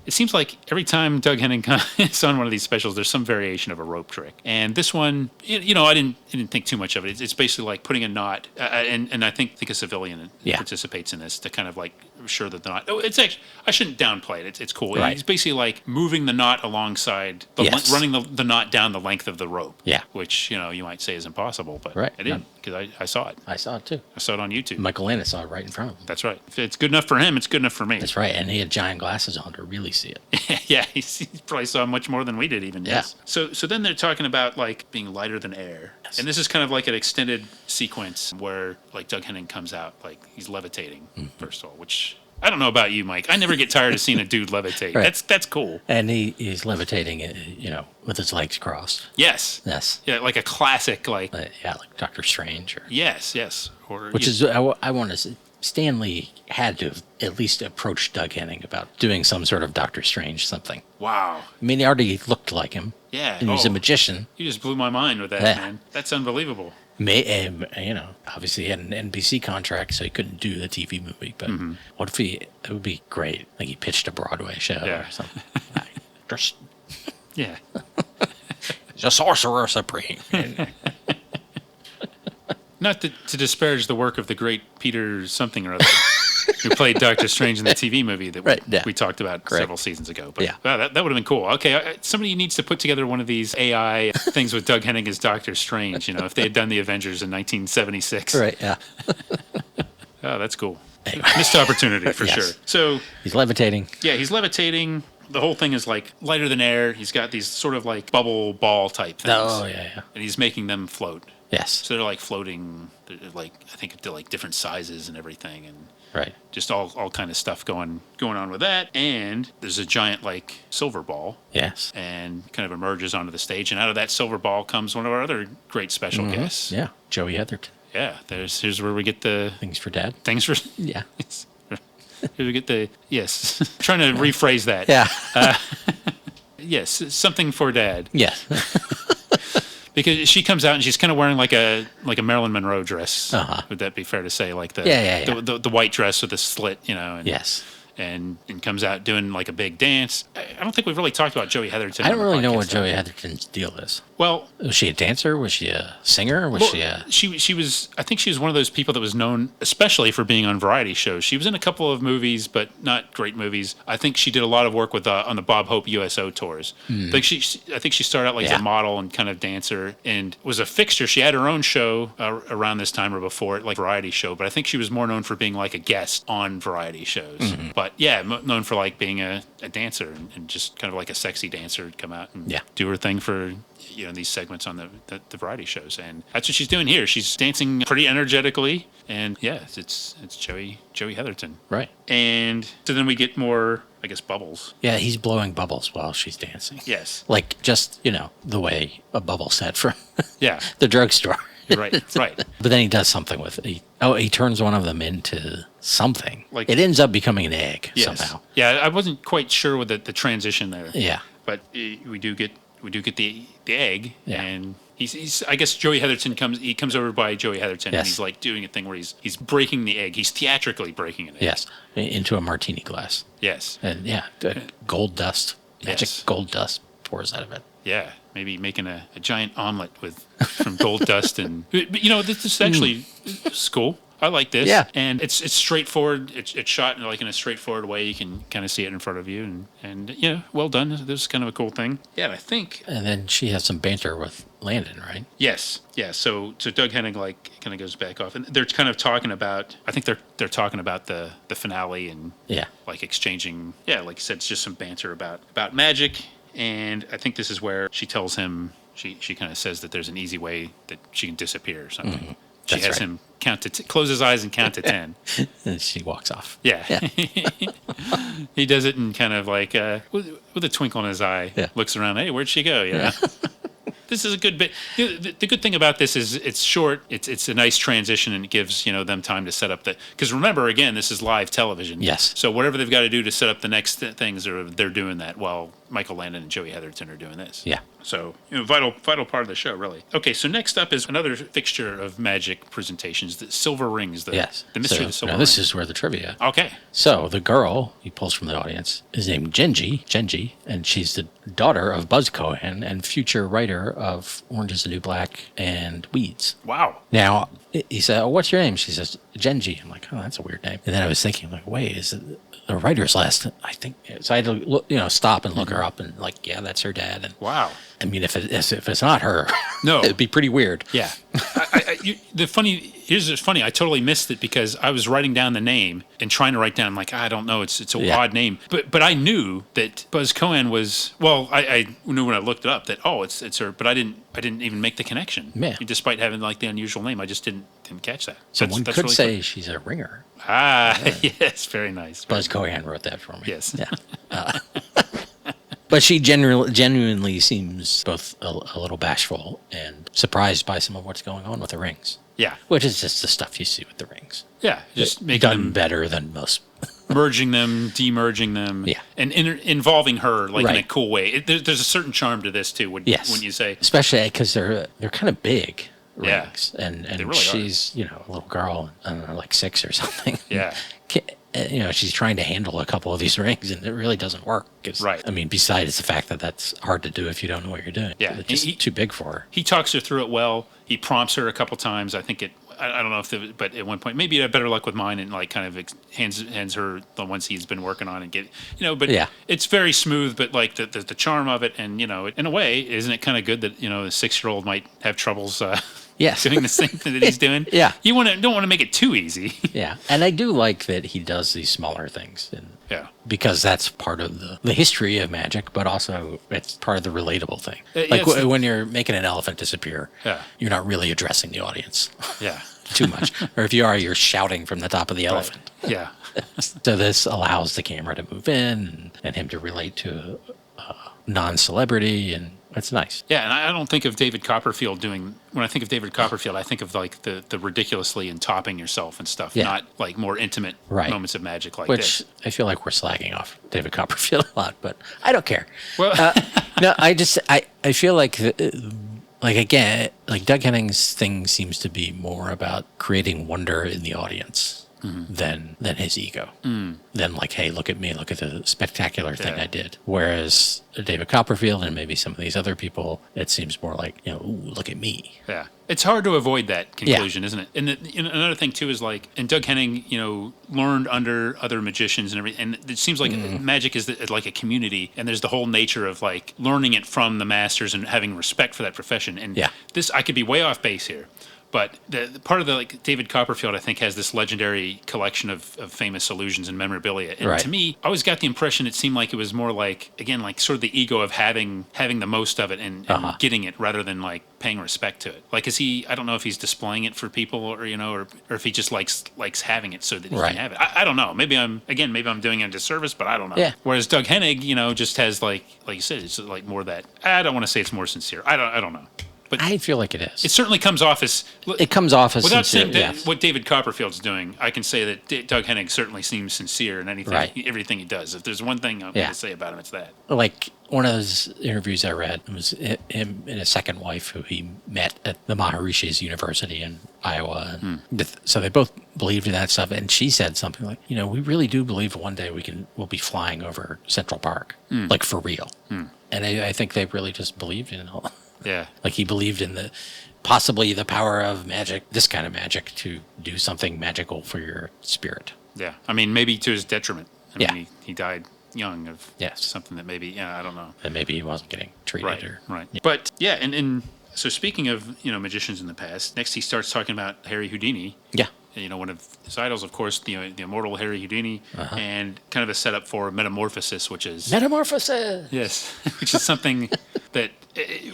it seems like every time Doug Henning is on one of these specials, there's some variation of a rope trick. And this one, I didn't think too much of it. It's basically like putting a knot, and I think a civilian participates in this to kind of like assure that the knot. Oh, it's actually, I shouldn't downplay it. It's cool. Right. It's basically like moving the knot alongside, running the knot down the length of the rope. Yeah. Which you might say is impossible, but right. I didn't because I saw it. I saw it too. I saw it on YouTube. Michael Landon saw it right in front of him. That's right. If it's good enough for him, it's good enough for me. That's right. And he had giant glasses on to really see it. Yeah, he probably saw much more than we did even. Yeah. Yes. So then they're talking about like being lighter than air. Yes. And this is kind of like an extended sequence where like Doug Henning comes out, like he's levitating, first of all, which I don't know about you, Mike. I never get tired of seeing a dude levitate. Right. That's cool. And he's levitating, with his legs crossed. Yes. Yes. Yeah, like a classic, like Doctor Strange. Yes. Or which is I want to say, Stanley had to have at least approach Doug Henning about doing some sort of Doctor Strange something. Wow. I mean, he already looked like him. Yeah. And he's a magician. You just blew my mind with that, man. That's unbelievable. Obviously he had an NBC contract, so he couldn't do the TV movie. But what if it would be great? Like he pitched a Broadway show or something. Yeah. The Sorcerer Supreme. Not to disparage the work of the great Peter something or other, who played Doctor Strange in the TV movie that we talked about several seasons ago. But wow, that would have been cool. Okay, somebody needs to put together one of these AI things with Doug Henning as Doctor Strange, if they had done the Avengers in 1976. Right, yeah. Oh, that's cool. Anyway. Missed opportunity for sure. So he's levitating. Yeah, he's levitating. The whole thing is like lighter than air. He's got these sort of like bubble ball type things. Oh, yeah. And he's making them float. Yes. So they're like floating, like I think they're like different sizes and everything, and right. Just all kind of stuff going on with that. And there's a giant like silver ball. Yes. And kind of emerges onto the stage, and out of that silver ball comes one of our other great special guests. Yeah, Joey Heatherton. Yeah. Here's where we get the things for Dad. Things for yeah. Here we get the trying to rephrase that. Yeah. Yes, something for Dad. Yes. Because she comes out and she's kind of wearing like a Marilyn Monroe dress. Uh-huh. Would that be fair to say? Like the white dress with the slit, And, yes. and comes out doing like a big dance. I don't think we've really talked about Joey Heatherton. I don't really know what Joey Heatherton's deal is. Well, was she a dancer? Was she a singer? Was she a... She was, I think she was one of those people that was known especially for being on variety shows. She was in a couple of movies, but not great movies. I think she did a lot of work with on the Bob Hope USO tours. I think she started out like as a model and kind of dancer and was a fixture. She had her own show around this time or before it, like variety show, but I think she was more known for being like a guest on variety shows. But yeah, known for like being a dancer and just kind of like a sexy dancer, come out and do her thing for these segments on the variety shows, and that's what she's doing here. She's dancing pretty energetically, and it's Joey Heatherton, right? And so then we get more, I guess, bubbles. Yeah, he's blowing bubbles while she's dancing. Yes, like just the way a bubble set from the drugstore. Right. But then he does something with it. He turns one of them into something. Like it ends up becoming an egg somehow. Yeah, I wasn't quite sure with the transition there. Yeah, but we do get the egg, and he's I guess Joey Heatherton comes over by Joey Heatherton, and he's like doing a thing where he's breaking the egg. He's theatrically breaking an egg. Yes, into a martini glass. Yes, and gold dust, magic gold dust pours out of it. Yeah, maybe making a giant omelet from gold dust, and this is actually it's cool. I like this. Yeah. And it's straightforward. It's shot in a straightforward way. You can kind of see it in front of you. And well done. This is kind of a cool thing. Yeah, and I think... And then she has some banter with Landon, right? Yes. Yeah, so Doug Henning kind of goes back off. And they're kind of talking about... I think they're talking about the finale and exchanging... Yeah, like you said, it's just some banter about magic. And I think this is where she tells him... She kind of says that there's an easy way that she can disappear or something. Mm-hmm. She has him close his eyes and count to 10. And she walks off. Yeah. He does it and kind of like, with a twinkle in his eye, looks around, hey, where'd she go? Yeah. This is a good bit. The good thing about this is it's short. It's a nice transition, and it gives them time to set up because remember, again, this is live television. Yes. So whatever they've got to do to set up the next things, they're doing that while Michael Landon and Joey Heatherton are doing this. Yeah. So vital part of the show, really. Okay, so next up is another fixture of magic presentations: the silver rings. The mystery of the silver rings. This is where the trivia. Okay. So the girl he pulls from the audience is named Genji, and she's the daughter of Buzz Cohen and future writer of Orange is the New Black and Weeds. Wow. Now, he said, oh, what's your name? She says, Genji. I'm like, oh, that's a weird name. And then I was thinking, like, wait, is it the writer's last? I think so. I had to look, stop and look her up, and like, yeah, that's her dad. And wow. I mean, if it's not her, no, it'd be pretty weird. Yeah. Here's what's funny. I totally missed it because I was writing down the name and trying to write down. I'm like, I don't know. It's an odd name. But I knew that Buzz Cohen was. Well, I knew when I looked it up that it's her. But I didn't even make the connection. Yeah. Despite having like the unusual name, I just didn't catch that. So one could really say she's a ringer. Yes, very nice. Buzz Cohen wrote that for me. Yes. Yeah. But she genuinely seems both a little bashful and surprised by some of what's going on with the rings. Yeah. Which is just the stuff you see with the rings. Yeah. Just making done them better than most. Merging them, demerging them. Yeah. And involving her in a cool way. There's a certain charm to this, too, when you say. Especially because they're kind of big rings. Yeah. And really she's, a little girl, I don't know, like 6 or something. Yeah. She's trying to handle a couple of these rings, and it really doesn't work. Right. I mean, besides the fact that that's hard to do if you don't know what you're doing. Yeah. It's just too big for her. He talks her through it well. He prompts her a couple times. I think I don't know but at one point, maybe he had better luck with mine and like kind of hands her the ones he's been working on and but it's very smooth, but like the charm of it. And, in a way, isn't it kind of good that, a 6-year-old might have troubles, yes. doing the same thing that he's doing. Yeah. You don't want to make it too easy. Yeah. And I do like that he does these smaller things. Because that's part of the history of magic, but also it's part of the relatable thing. When you're making an elephant disappear, you're not really addressing the audience. Yeah. Too much. Or if you are, you're shouting from the top of the elephant. Right. Yeah. So this allows the camera to move in and him to relate to a non-celebrity, and it's nice. Yeah, and I don't think of David Copperfield when I think of David Copperfield, I think of like the ridiculously and topping yourself and stuff, not like more intimate moments of magic like this. Which I feel like we're slagging off David Copperfield a lot, but I don't care. Well, no, I feel like again, like Doug Henning's thing seems to be more about creating wonder in the audience than his ego. Than like, hey, look at me, look at the spectacular thing I did. Whereas David Copperfield and maybe some of these other people, it seems more like, ooh, look at me. Yeah. It's hard to avoid that conclusion, isn't it? And another thing, too, is like, and Doug Henning, learned under other magicians and everything. And it seems like magic is like a community, and there's the whole nature of like learning it from the masters and having respect for that profession. And this, I could be way off base here. But the part of David Copperfield, I think, has this legendary collection of famous illusions and memorabilia. And to me, I always got the impression it seemed like it was more like, again, like sort of the ego of having the most of it and getting it rather than like paying respect to it. Like, I don't know if he's displaying it for people or if he just likes having it so that he can have it. I don't know. Maybe I'm doing him a disservice, but I don't know. Yeah. Whereas Doug Henning, just has like you said, it's like more that, I don't want to say it's more sincere. I don't know. But I feel like it is. It certainly comes off as... Without saying what David Copperfield's doing, I can say that Doug Henning certainly seems sincere in everything he does. If there's one thing I'm going to say about him, it's that. Like, one of those interviews I read, it was him and his second wife who he met at the Maharishi's University in Iowa. And so they both believed in that stuff. And she said something like, we really do believe one day we'll be flying over Central Park, like for real. And I think they really just believed in it all. Yeah. Like he believed in possibly the power of magic, this kind of magic, to do something magical for your spirit. Yeah. I mean, maybe to his detriment. I mean, he died young of something that maybe, I don't know. And maybe he wasn't getting treated. Right. Yeah. But, yeah, and so speaking of, magicians in the past, next he starts talking about Harry Houdini. Yeah. One of his idols, of course, the immortal Harry Houdini, and kind of a setup for Metamorphosis, which is... Metamorphosis! Yes, which is something that,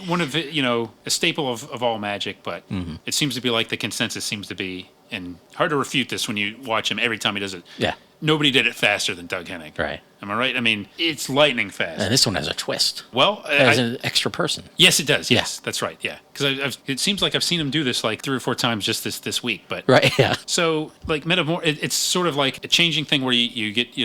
one of, a staple of all magic, but it seems to be like the consensus seems to be, and hard to refute this when you watch him every time he does it. Yeah. Nobody did it faster than Doug Henning. Right. Am I right? I mean, it's lightning fast. And this one has a twist. Well, as an extra person. Yes, it does. Yes, that's right. Yeah, because it seems like I've seen him do this like 3 or 4 times just this week. But right, yeah. So like it's sort of like a changing thing where you get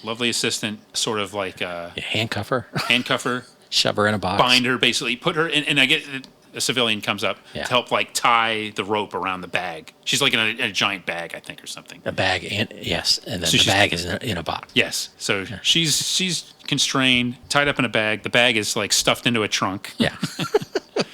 lovely assistant, sort of like handcuffer, shove her in a box, bind her, basically put her in, and I get. A civilian comes up to help like tie the rope around the bag. She's like in a giant bag, I think, or something. A bag, and then the bag is in a box. Yes, so she's constrained, tied up in a bag. The bag is like stuffed into a trunk. Yeah,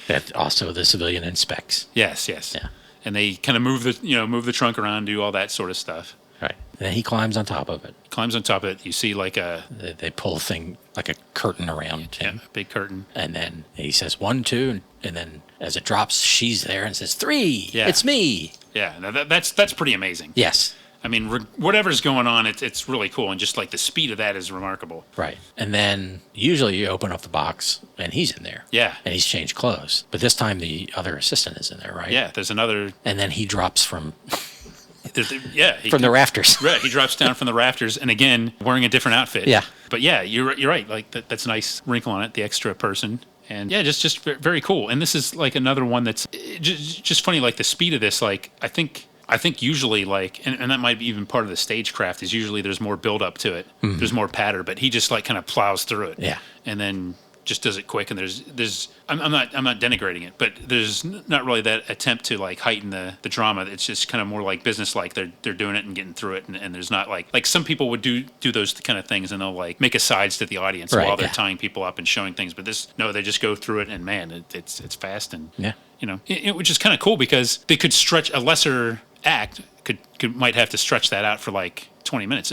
that also the civilian inspects. Yes. Yeah, and they kind of move the trunk around, do all that sort of stuff. Right. And then he climbs on top of it. You see like They pull a thing, like a curtain around him. Yeah, a big curtain. And then he says 1, 2, and then as it drops, she's there and says 3. Yeah. It's me. Yeah, now that's pretty amazing. Yes. I mean, whatever's going on, it's really cool. And just like the speed of that is remarkable. Right. And then usually you open up the box and he's in there. Yeah. And he's changed clothes. But this time the other assistant is in there, right? Yeah, there's another. And then he drops from... from the rafters. Right, he drops down from the rafters, and again wearing a different outfit. Yeah, but yeah, you're right. Like that's a nice wrinkle on it, the extra person, and yeah, just very cool. And this is like another one that's just funny. Like the speed of this, like I think usually like, and that might be even part of the stagecraft is usually there's more build up to it, there's more patter, but he just like kind of plows through it. Yeah, and then just does it quick, and there's I'm not denigrating it, but there's not really that attempt to like heighten the drama. It's just kind of more like business like they're doing it and getting through it, and there's not like some people would do those kind of things and they'll like make asides to the audience while they're tying people up and showing things, but they just go through it, and man, it's fast, and which is kind of cool because they could stretch a lesser act might have to stretch that out for like 20 minutes.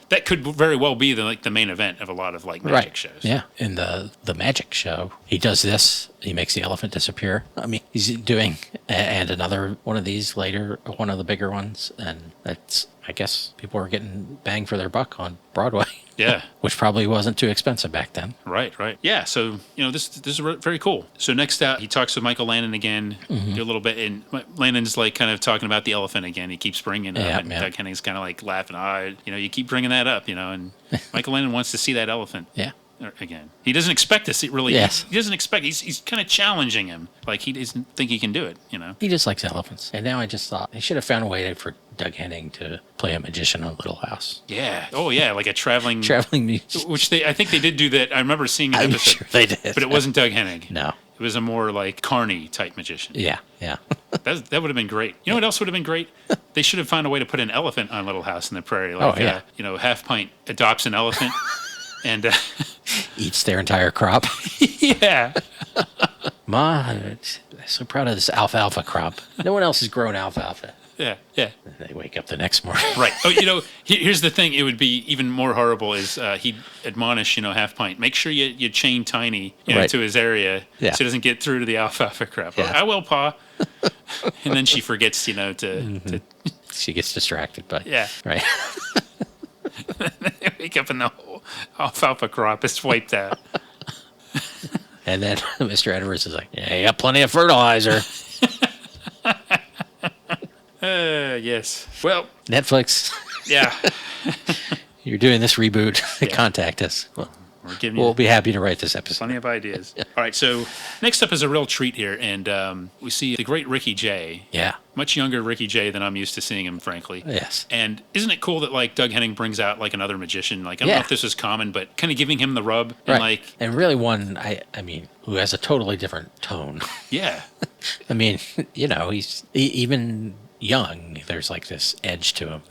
That could very well be the main event of a lot of like magic shows. Yeah. In the magic show, he does this. He makes the elephant disappear. I mean, he's doing and another one of these later, one of the bigger ones, and that's, I guess, people are getting bang for their buck on Broadway. Yeah. Which probably wasn't too expensive back then. Right. Yeah, so, this is very cool. So next out, he talks with Michael Landon again, do a little bit, and Landon's like kind of talking about the elephant again. He keeps bringing it up, and Doug Henning's kind of like laughing, you keep bringing that up, and Michael Landon wants to see that elephant. Yeah. Again, he doesn't expect to see really. Yes. He doesn't expect. He's kind of challenging him. Like he doesn't think he can do it. He just likes elephants. And now I just thought they should have found a way for Doug Henning to play a magician on Little House. Yeah. Oh yeah, like a traveling musician. Which I think they did do that. I remember seeing an I'm episode. Sure they did. But it wasn't Doug Henning. No. It was a more like Carney type magician. Yeah. That would have been great. You know what else would have been great? They should have found a way to put an elephant on Little House on the Prairie. Like, Half Pint adopts an elephant and eats their entire crop. Yeah. Ma, I'm so proud of this alfalfa crop. No one else has grown alfalfa. Yeah. And they wake up the next morning. Right. Oh, here's the thing. It would be even more horrible is he'd admonish, Half Pint, make sure you chain Tiny to his area so he doesn't get through to the alfalfa crop. Yeah. I will, Pa. And then she forgets, to She gets distracted by... Yeah. Right. They wake up and the whole alfalfa crop is wiped out. And then Mr. Edwards is like, yeah, you got plenty of fertilizer. Yes. Well, Netflix. Yeah. You're doing this reboot. Contact us. We'll be happy to write this episode. Plenty of ideas. All right, so next up is a real treat here, and we see the great Ricky Jay. Yeah. Much younger Ricky Jay than I'm used to seeing him, frankly. Yes. And isn't it cool that, Doug Henning brings out, another magician? I don't know if this is common, but kind of giving him the rub. And, and really one, I mean, who has a totally different tone. Yeah. I mean, he's even... young, there's this edge to him.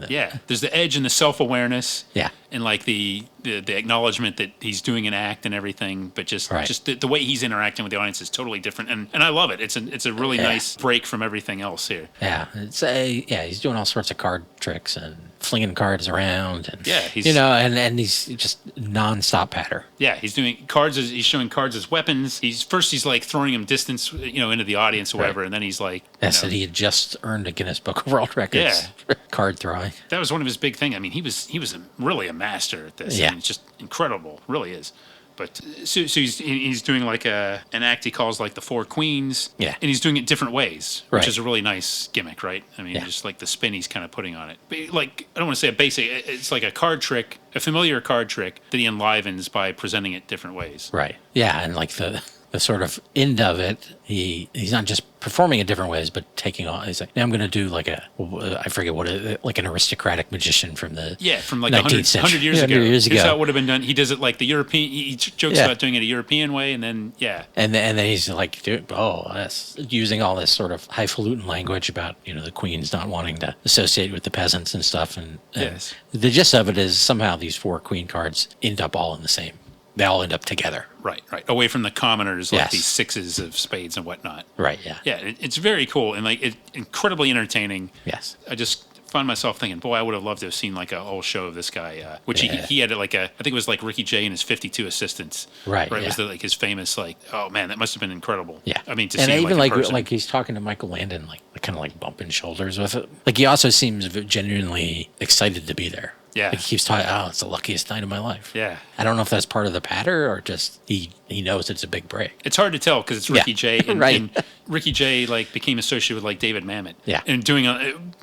There's the edge and the self-awareness. Yeah. And the acknowledgement that he's doing an act and everything, but just the way he's interacting with the audience is totally different, and I love it. It's a really nice break from everything else here. Yeah, he's doing all sorts of card tricks and flinging cards around, and he's and he's just nonstop patter. Yeah, he's doing cards. He's showing cards as weapons. He's throwing them distance, into the audience or whatever, and then he's said he had just earned a Guinness Book of World Records. For card throwing. That was one of his big things. I mean, he was really a master at this. Yeah, I mean, it's just incredible, really is. But so he's doing an act he calls the Four Queens. Yeah. And he's doing it different ways, which is a really nice gimmick, right? I mean, just the spin he's kind of putting on it. But I don't want to say a basic, it's a card trick, a familiar card trick that he enlivens by presenting it different ways. Right. Yeah, and the sort of end of it, he's not just performing in different ways, but taking on. He's like, now I'm going to do I forget what an aristocratic magician from the 100 years ago. Here's how it would have been done. He does it the European. He jokes about doing it a European way, and then and then he's that's using all this sort of highfalutin language about the queens not wanting to associate with the peasants and stuff. And the gist of it is somehow these four queen cards end up all in the same. They all end up together. Right. Away from the commoners, these sixes of spades and whatnot. Right, yeah. Yeah, it's very cool and it's incredibly entertaining. Yes. I just find myself thinking, boy, I would have loved to have seen a whole show of this guy, which he had I think it was Ricky Jay and his 52 assistants. Right. It was his famous oh man, that must have been incredible. Yeah. I mean, to and see him even in person. He's talking to Michael Landon, kind of bumping shoulders with it. He also seems genuinely excited to be there. Yeah. He keeps talking, it's the luckiest night of my life. Yeah. I don't know if that's part of the patter or just he knows it's a big break. It's hard to tell because it's Ricky Jay. And, right. And Ricky Jay became associated with David Mamet. Yeah. And doing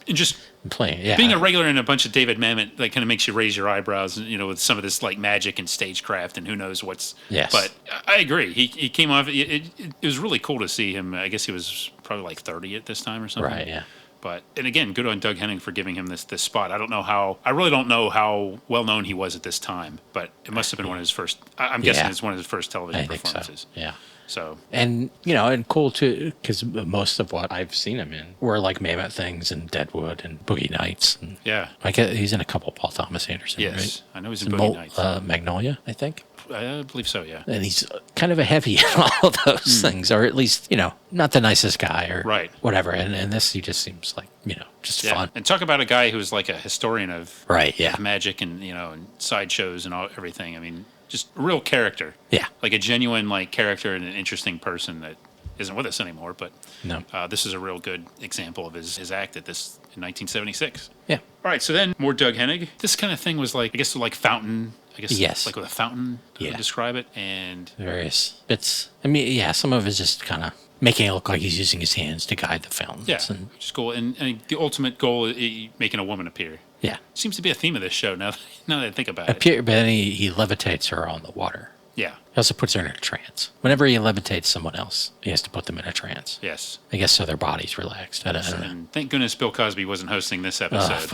just playing, being a regular in a bunch of David Mamet kind of makes you raise your eyebrows, with some of this magic and stagecraft and who knows what's. Yes. But I agree. He came off. It was really cool to see him. I guess he was probably 30 at this time or something. Right. Yeah. And again, good on Doug Henning for giving him this spot. I really don't know how well known he was at this time, but it must have been one of his first. I'm guessing it's one of his first television performances. So. Yeah. So and and cool too because most of what I've seen him in were Mammoth Things and Deadwood and Boogie Nights. And he's in a couple of Paul Thomas Anderson. Yes, right? I know he's in Boogie Nights. Magnolia, I think. I believe so, yeah. And he's kind of a heavy in all of those things, or at least, not the nicest guy or whatever. And this, he just seems just fun. And talk about a guy who's a historian of magic and, and sideshows and everything. I mean, just a real character. Yeah. A genuine, character and an interesting person that isn't with us anymore. But no. This is a real good example of his act in 1976. Yeah. All right, so then more Doug Henning. This kind of thing was fountain. I guess yes. With a fountain, I would describe it. And various bits. I mean, some of it is just kind of making it look like he's using his hands to guide the fountains. Yeah, which is cool. And the ultimate goal is making a woman appear. Yeah. Seems to be a theme of this show now that I think about it. But then he levitates her on the water. Yeah. He also puts her in a trance. Whenever he levitates someone else, he has to put them in a trance. Yes. I guess so their body's relaxed. I don't know. Thank goodness Bill Cosby wasn't hosting this episode.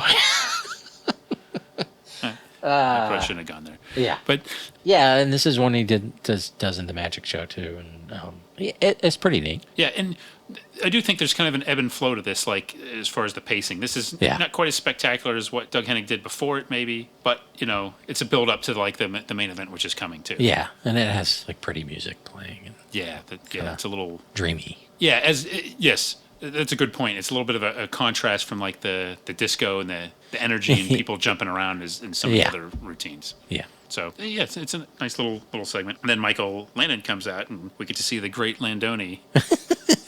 I probably shouldn't have gone there. Yeah. But yeah, and this is one he does in the magic show too, and it's pretty neat. yeah, and I do think there's kind of an ebb and flow to this, like as far as the pacing. This is not quite as spectacular as what Doug Henning did before it, maybe, but it's a build up to like the main event, which is coming too. Yeah, and it has like pretty music playing. And it's a little dreamy. Yeah, yes. That's a good point. It's a little bit of a contrast from like the disco and the energy and people jumping around in some of the other routines. Yeah. So it's a nice little segment. And then Michael Landon comes out, and we get to see the great Landoni,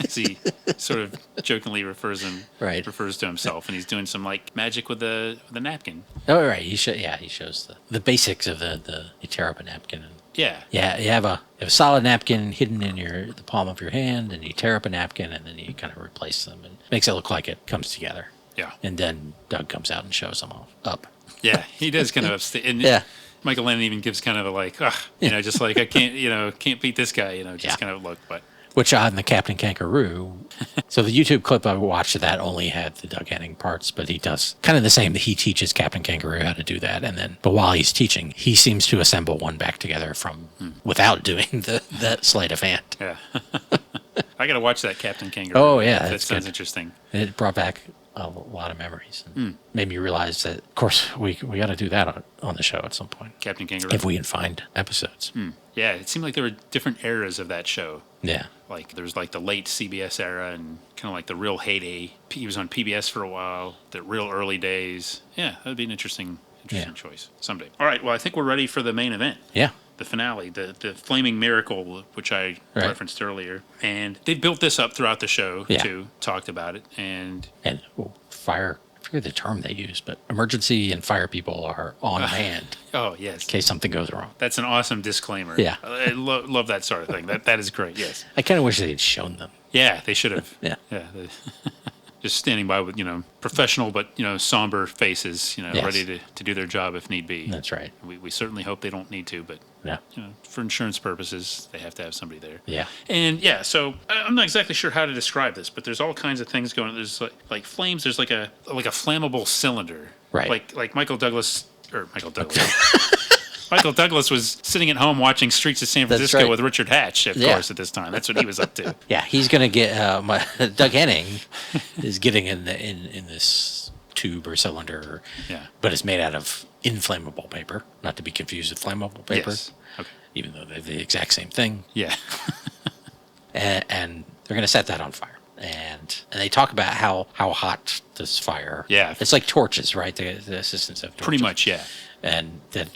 as he sort of jokingly refers to himself, and he's doing some like magic with the napkin. Oh right, he shows the basics of the you tear up a napkin. And yeah, you have a solid napkin hidden in the palm of your hand, and you tear up a napkin, and then you kind of replace them, and makes it look like it comes together. Yeah, and then Doug comes out and shows them all up. Yeah, he does kind of upstate. And Michael Landon even gives kind of a like, just like I can't beat this guy, kind of look, but. Which on the Captain Kangaroo, so the YouTube clip I watched of that only had the Doug Henning parts, but he does kind of the same. He teaches Captain Kangaroo how to do that, but while he's teaching, he seems to assemble one back together without doing the sleight of hand. Yeah, I got to watch that Captain Kangaroo. Oh yeah, that sounds interesting. It brought back a lot of memories. And made me realize that, of course, we got to do that on the show at some point. Captain Kangaroo. If we can find episodes. Yeah, it seemed like there were different eras of that show. Yeah. Like there was like the late CBS era and kind of like the real heyday. He was on PBS for a while, the real early days. Yeah, that would be an interesting choice someday. All right, well, I think we're ready for the main event. Yeah. The finale, the Flaming Miracle, which I referenced earlier. And they built this up throughout the show, too, talked about it. And fire, I forget the term they use, but emergency and fire people are on hand. Oh, yes. In case something goes wrong. That's an awesome disclaimer. Yeah. I love that sort of thing. That is great, yes. I kind of wish they had shown them. Yeah, they should have. Yeah. Just standing by with, professional but, somber faces, ready to do their job if need be. That's right. We certainly hope they don't need to, but, yeah. For insurance purposes, they have to have somebody there. Yeah. And, so I'm not exactly sure how to describe this, but there's all kinds of things going on. There's like flames. There's like a flammable cylinder. Right. Like Michael Douglas. Michael Douglas was sitting at home watching Streets of San Francisco with Richard Hatch, of course, at this time. That's what he was up to. Yeah, he's going to get Doug Henning is getting in this tube or cylinder, but it's made out of inflammable paper, not to be confused with flammable paper. Yes. Okay. Even though they're the exact same thing. Yeah. and they're going to set that on fire. And they talk about how hot this fire. Yeah. It's like torches, right? The assistants have torches. Pretty much, yeah. And then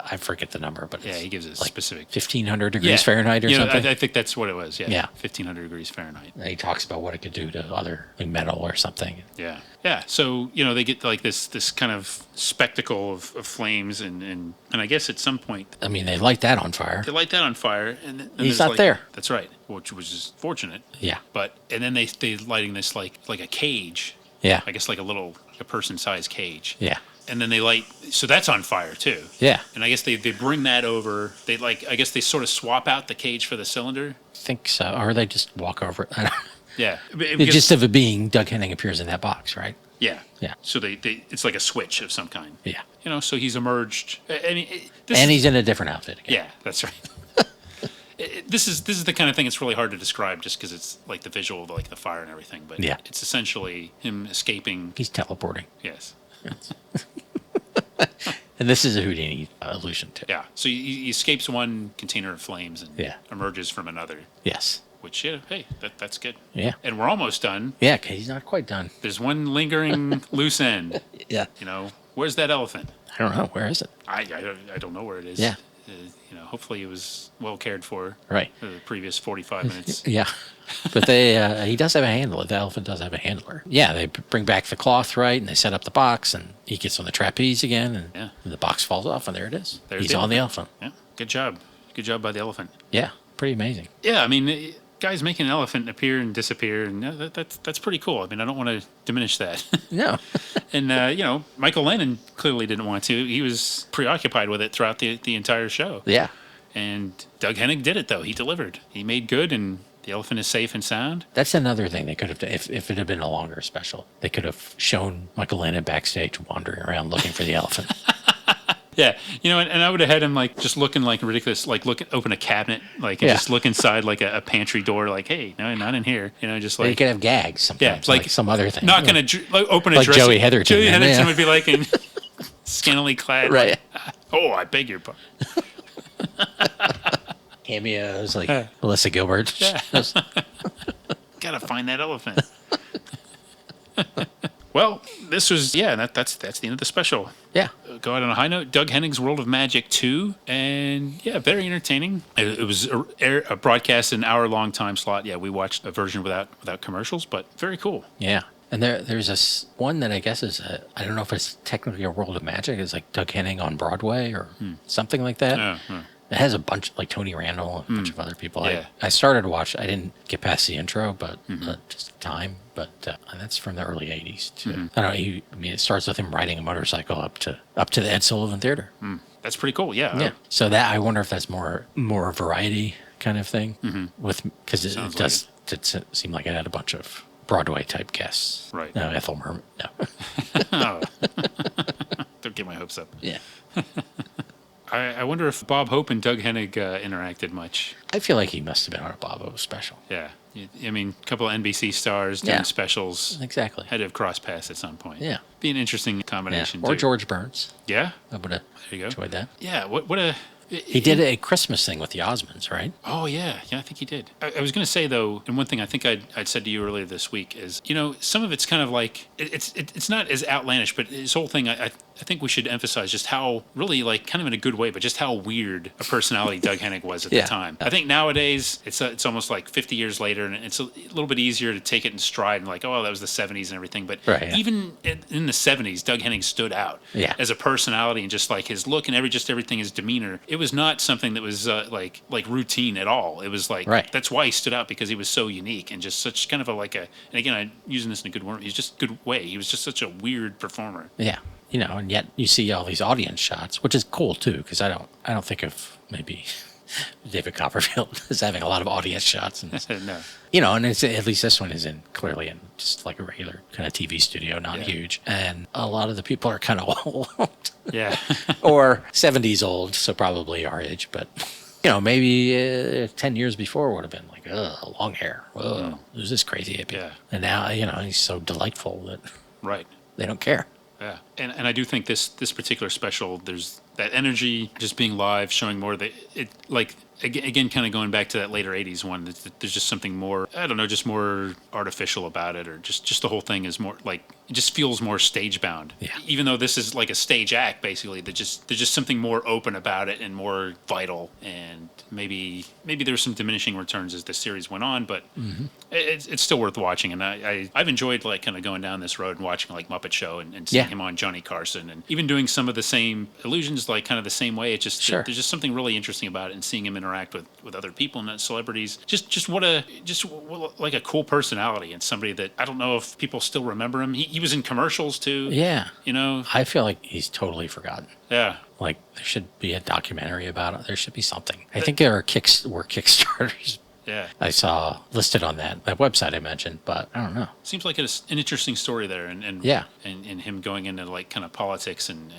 I forget the number, but he gives it like specific 1,500 degrees Fahrenheit or something. I think that's what it was. Yeah, 1,500 degrees Fahrenheit. And he talks about what it could do to other like metal or something. Yeah. So they get like this kind of spectacle of flames, and I guess at some point, I mean, they light that on fire. And he's not there. That's right, which is fortunate. Yeah. And then they lighting this like a cage. Yeah. I guess like a person-sized cage. Yeah. And then they light, so that's on fire too. Yeah. And I guess they bring that over. I guess they sort of swap out the cage for the cylinder. I think so, or they just walk over it. I don't know. Yeah. The gist of it being Doug Henning appears in that box, right? Yeah. Yeah. So it's like a switch of some kind. Yeah. So he's emerged. I mean, he's in a different outfit again. Yeah, that's right. This is the kind of thing that's really hard to describe just because it's like the visual of like the fire and everything. But it's essentially him escaping. He's teleporting. Yes. And this is a Houdini illusion too. Yeah. So he escapes one container of flames and emerges from another. Yes. Which, hey, that's good. Yeah. And we're almost done. Yeah, okay, he's not quite done. There's one lingering loose end. Yeah. Where's that elephant? I don't know. Where is it? I don't know where it is. Yeah. Hopefully it was well cared for. Right. For the previous 45 minutes. Yeah. But he does have a handler. The elephant does have a handler. Yeah, they bring back the cloth, right? And they set up the box, and he gets on the trapeze again, and the box falls off, and there it is. He's on the elephant. Yeah. Good job. Good job by the elephant. Yeah. Pretty amazing. Yeah, I mean, guys making an elephant appear and disappear, and that's pretty cool. I mean, I don't want to diminish that. No. And, Michael Landon clearly didn't want to. He was preoccupied with it throughout the entire show. Yeah. And Doug Henning did it, though. He delivered. He made good, and the elephant is safe and sound. That's another thing they could have done. If it had been a longer special, they could have shown Michael Landon backstage wandering around looking for the elephant. Yeah, and I would have had him like just looking like ridiculous, like open a cabinet, like and just look inside like a pantry door, like, hey, no, not in here, just like you could have gags sometimes, like some other thing. Not going to open a like dressing. Joey Heatherton. Joey Heatherton would be like in scantily clad. Right. Like, oh, I beg your pardon. Cameos like Melissa Gilbert. Yeah. Gotta find that elephant. Well, this was that's the end of the special. Yeah. Go out on a high note. Doug Henning's World of Magic 2, and very entertaining. It was a broadcast an hour-long time slot. Yeah, we watched a version without commercials, but very cool. Yeah. And there's one that I guess is I don't know if it's technically a World of Magic. It's like Doug Henning on Broadway or something like that. It has a bunch like Tony Randall and a bunch of other people. Yeah. I started to watch. I didn't get past the intro, but just time. But and that's from the early '80s too. I don't know. It starts with him riding a motorcycle up to the Ed Sullivan Theater. That's pretty cool. Yeah. Yeah. So that I wonder if that's more variety kind of thing because it does seem like it had a bunch of Broadway type guests. Right. No, Ethel Merman. No. Oh. Don't get my hopes up. Yeah. I wonder if Bob Hope and Doug Hennig interacted much. I feel like he must have been on a Bob Hope special. Yeah. I mean, a couple of NBC stars doing specials. Exactly. Had to have crossed paths at some point. Yeah. Be an interesting combination. Or George Burns. Yeah? I would have enjoyed that. Yeah. What a... He did a Christmas thing with the Osmonds, right? Oh, yeah. Yeah, I think he did. I was going to say, though, and one thing I think I'd said to you earlier this week is, some of it's kind of like, it's not as outlandish, but this whole thing, I think we should emphasize just how really, like, kind of in a good way, but just how weird a personality Doug Hennig was at the time. I think nowadays, it's almost like 50 years later, and it's a little bit easier to take it in stride and like, oh, that was the 70s and everything. But even in the 70s, Doug Hennig stood out as a personality and just like his look and everything, his demeanor. It was not something that was like routine at all. It was like that's why he stood out, because he was so unique and just such kind of and again, I'm using this in a good word. He's just good way. He was just such a weird performer. Yeah, and yet you see all these audience shots, which is cool too, because I don't think of maybe David Copperfield as having a lot of audience shots. And No. And it's, at least this one is clearly in just like a regular kind of TV studio, not huge. And a lot of the people are kind of old. Yeah. Or 70s old, so probably our age. But, maybe 10 years before would have been like, long hair. Who's this crazy hippie? Yeah. And now, he's so delightful that they don't care. Yeah. And I do think this particular special, there's that energy just being live, showing more that it like again kind of going back to that later 80s one, there's just something more, I don't know, just more artificial about it, or just the whole thing is more like, it just feels more stage bound. Yeah. Even though this is like a stage act basically, there's just something more open about it and more vital, and maybe there's some diminishing returns as the series went on, but it's still worth watching. And I've enjoyed like kind of going down this road and watching like Muppet Show and seeing him on Johnny Carson, and even doing some of the same illusions like kind of the same way. It just there's just something really interesting about it, and seeing him interact with other people and celebrities. Just what like a cool personality, and somebody that I don't know if people still remember him. He was in commercials too. Yeah. I feel like he's totally forgotten. Yeah. Like there should be a documentary about it. There should be something. I think there were Kickstarters. Yeah. I saw listed on that website I mentioned, but I don't know. Seems like it's an interesting story there, and him going into like kind of politics and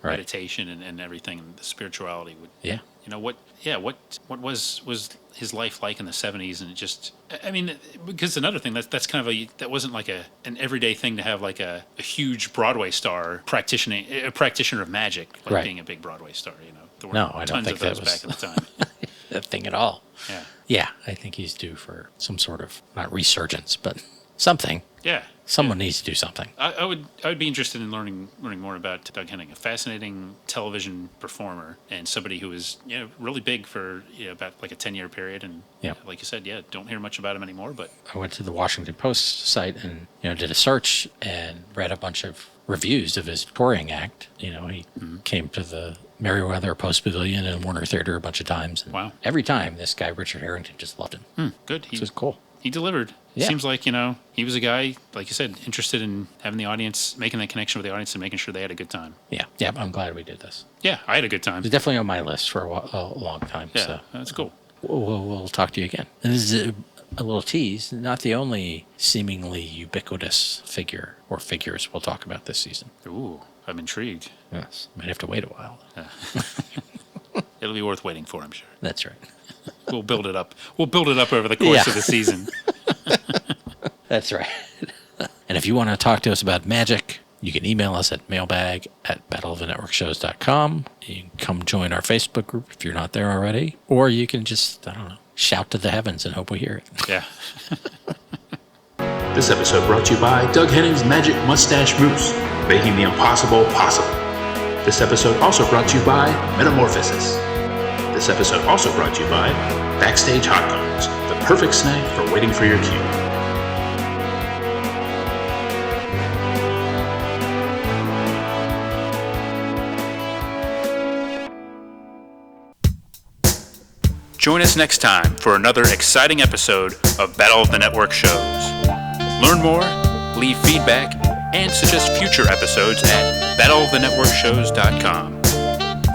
meditation and everything, and the spirituality would. Yeah. What was his life like in the 70s? And it just, I mean, because another thing that's kind of that wasn't like an everyday thing to have like a huge Broadway star a practitioner of magic, like being a big Broadway star. There were I don't think tons of those that was back at the time. a thing at all. Yeah. Yeah, I think he's due for some sort of not resurgence, but something. Yeah. Someone needs to do something. I would be interested in learning more about Doug Henning, a fascinating television performer and somebody who was really big for about like a 10-year period, and like you said, don't hear much about him anymore. But I went to the Washington Post site and did a search and read a bunch of reviews of his touring act. He came to the Merriweather Post Pavilion and Warner Theater a bunch of times. And wow! Every time, this guy Richard Harrington just loved him. Good. This was cool. He delivered. It seems like, he was a guy, like you said, interested in having the audience, making that connection with the audience and making sure they had a good time. Yeah. Yeah, I'm glad we did this. Yeah, I had a good time. It's definitely on my list for a long time. Yeah, so that's cool. We'll talk to you again. And this is a little tease, not the only seemingly ubiquitous figure or figures we'll talk about this season. Ooh. I'm intrigued. Yes. Might have to wait a while. It'll be worth waiting for, I'm sure. That's right. We'll build it up. We'll build it up over the course of the season. That's right. And if you want to talk to us about magic, you can email us at mailbag@battleofthenetworkshows.com. You can come join our Facebook group if you're not there already. Or you can just, I don't know, shout to the heavens and hope we hear it. Yeah. This episode brought to you by Doug Henning's Magic Mustache Mousse, making the impossible possible. This episode also brought to you by Metamorphosis. This episode also brought to you by Backstage Hot Dogs, the perfect snack for waiting for your cue. Join us next time for another exciting episode of Battle of the Network Shows. Learn more, leave feedback, and suggest future episodes at battleofthenetworkshows.com.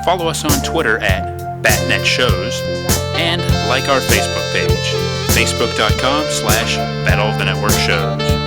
Follow us on Twitter at BatNetShows, and like our Facebook page, facebook.com/Battle of the Network Shows.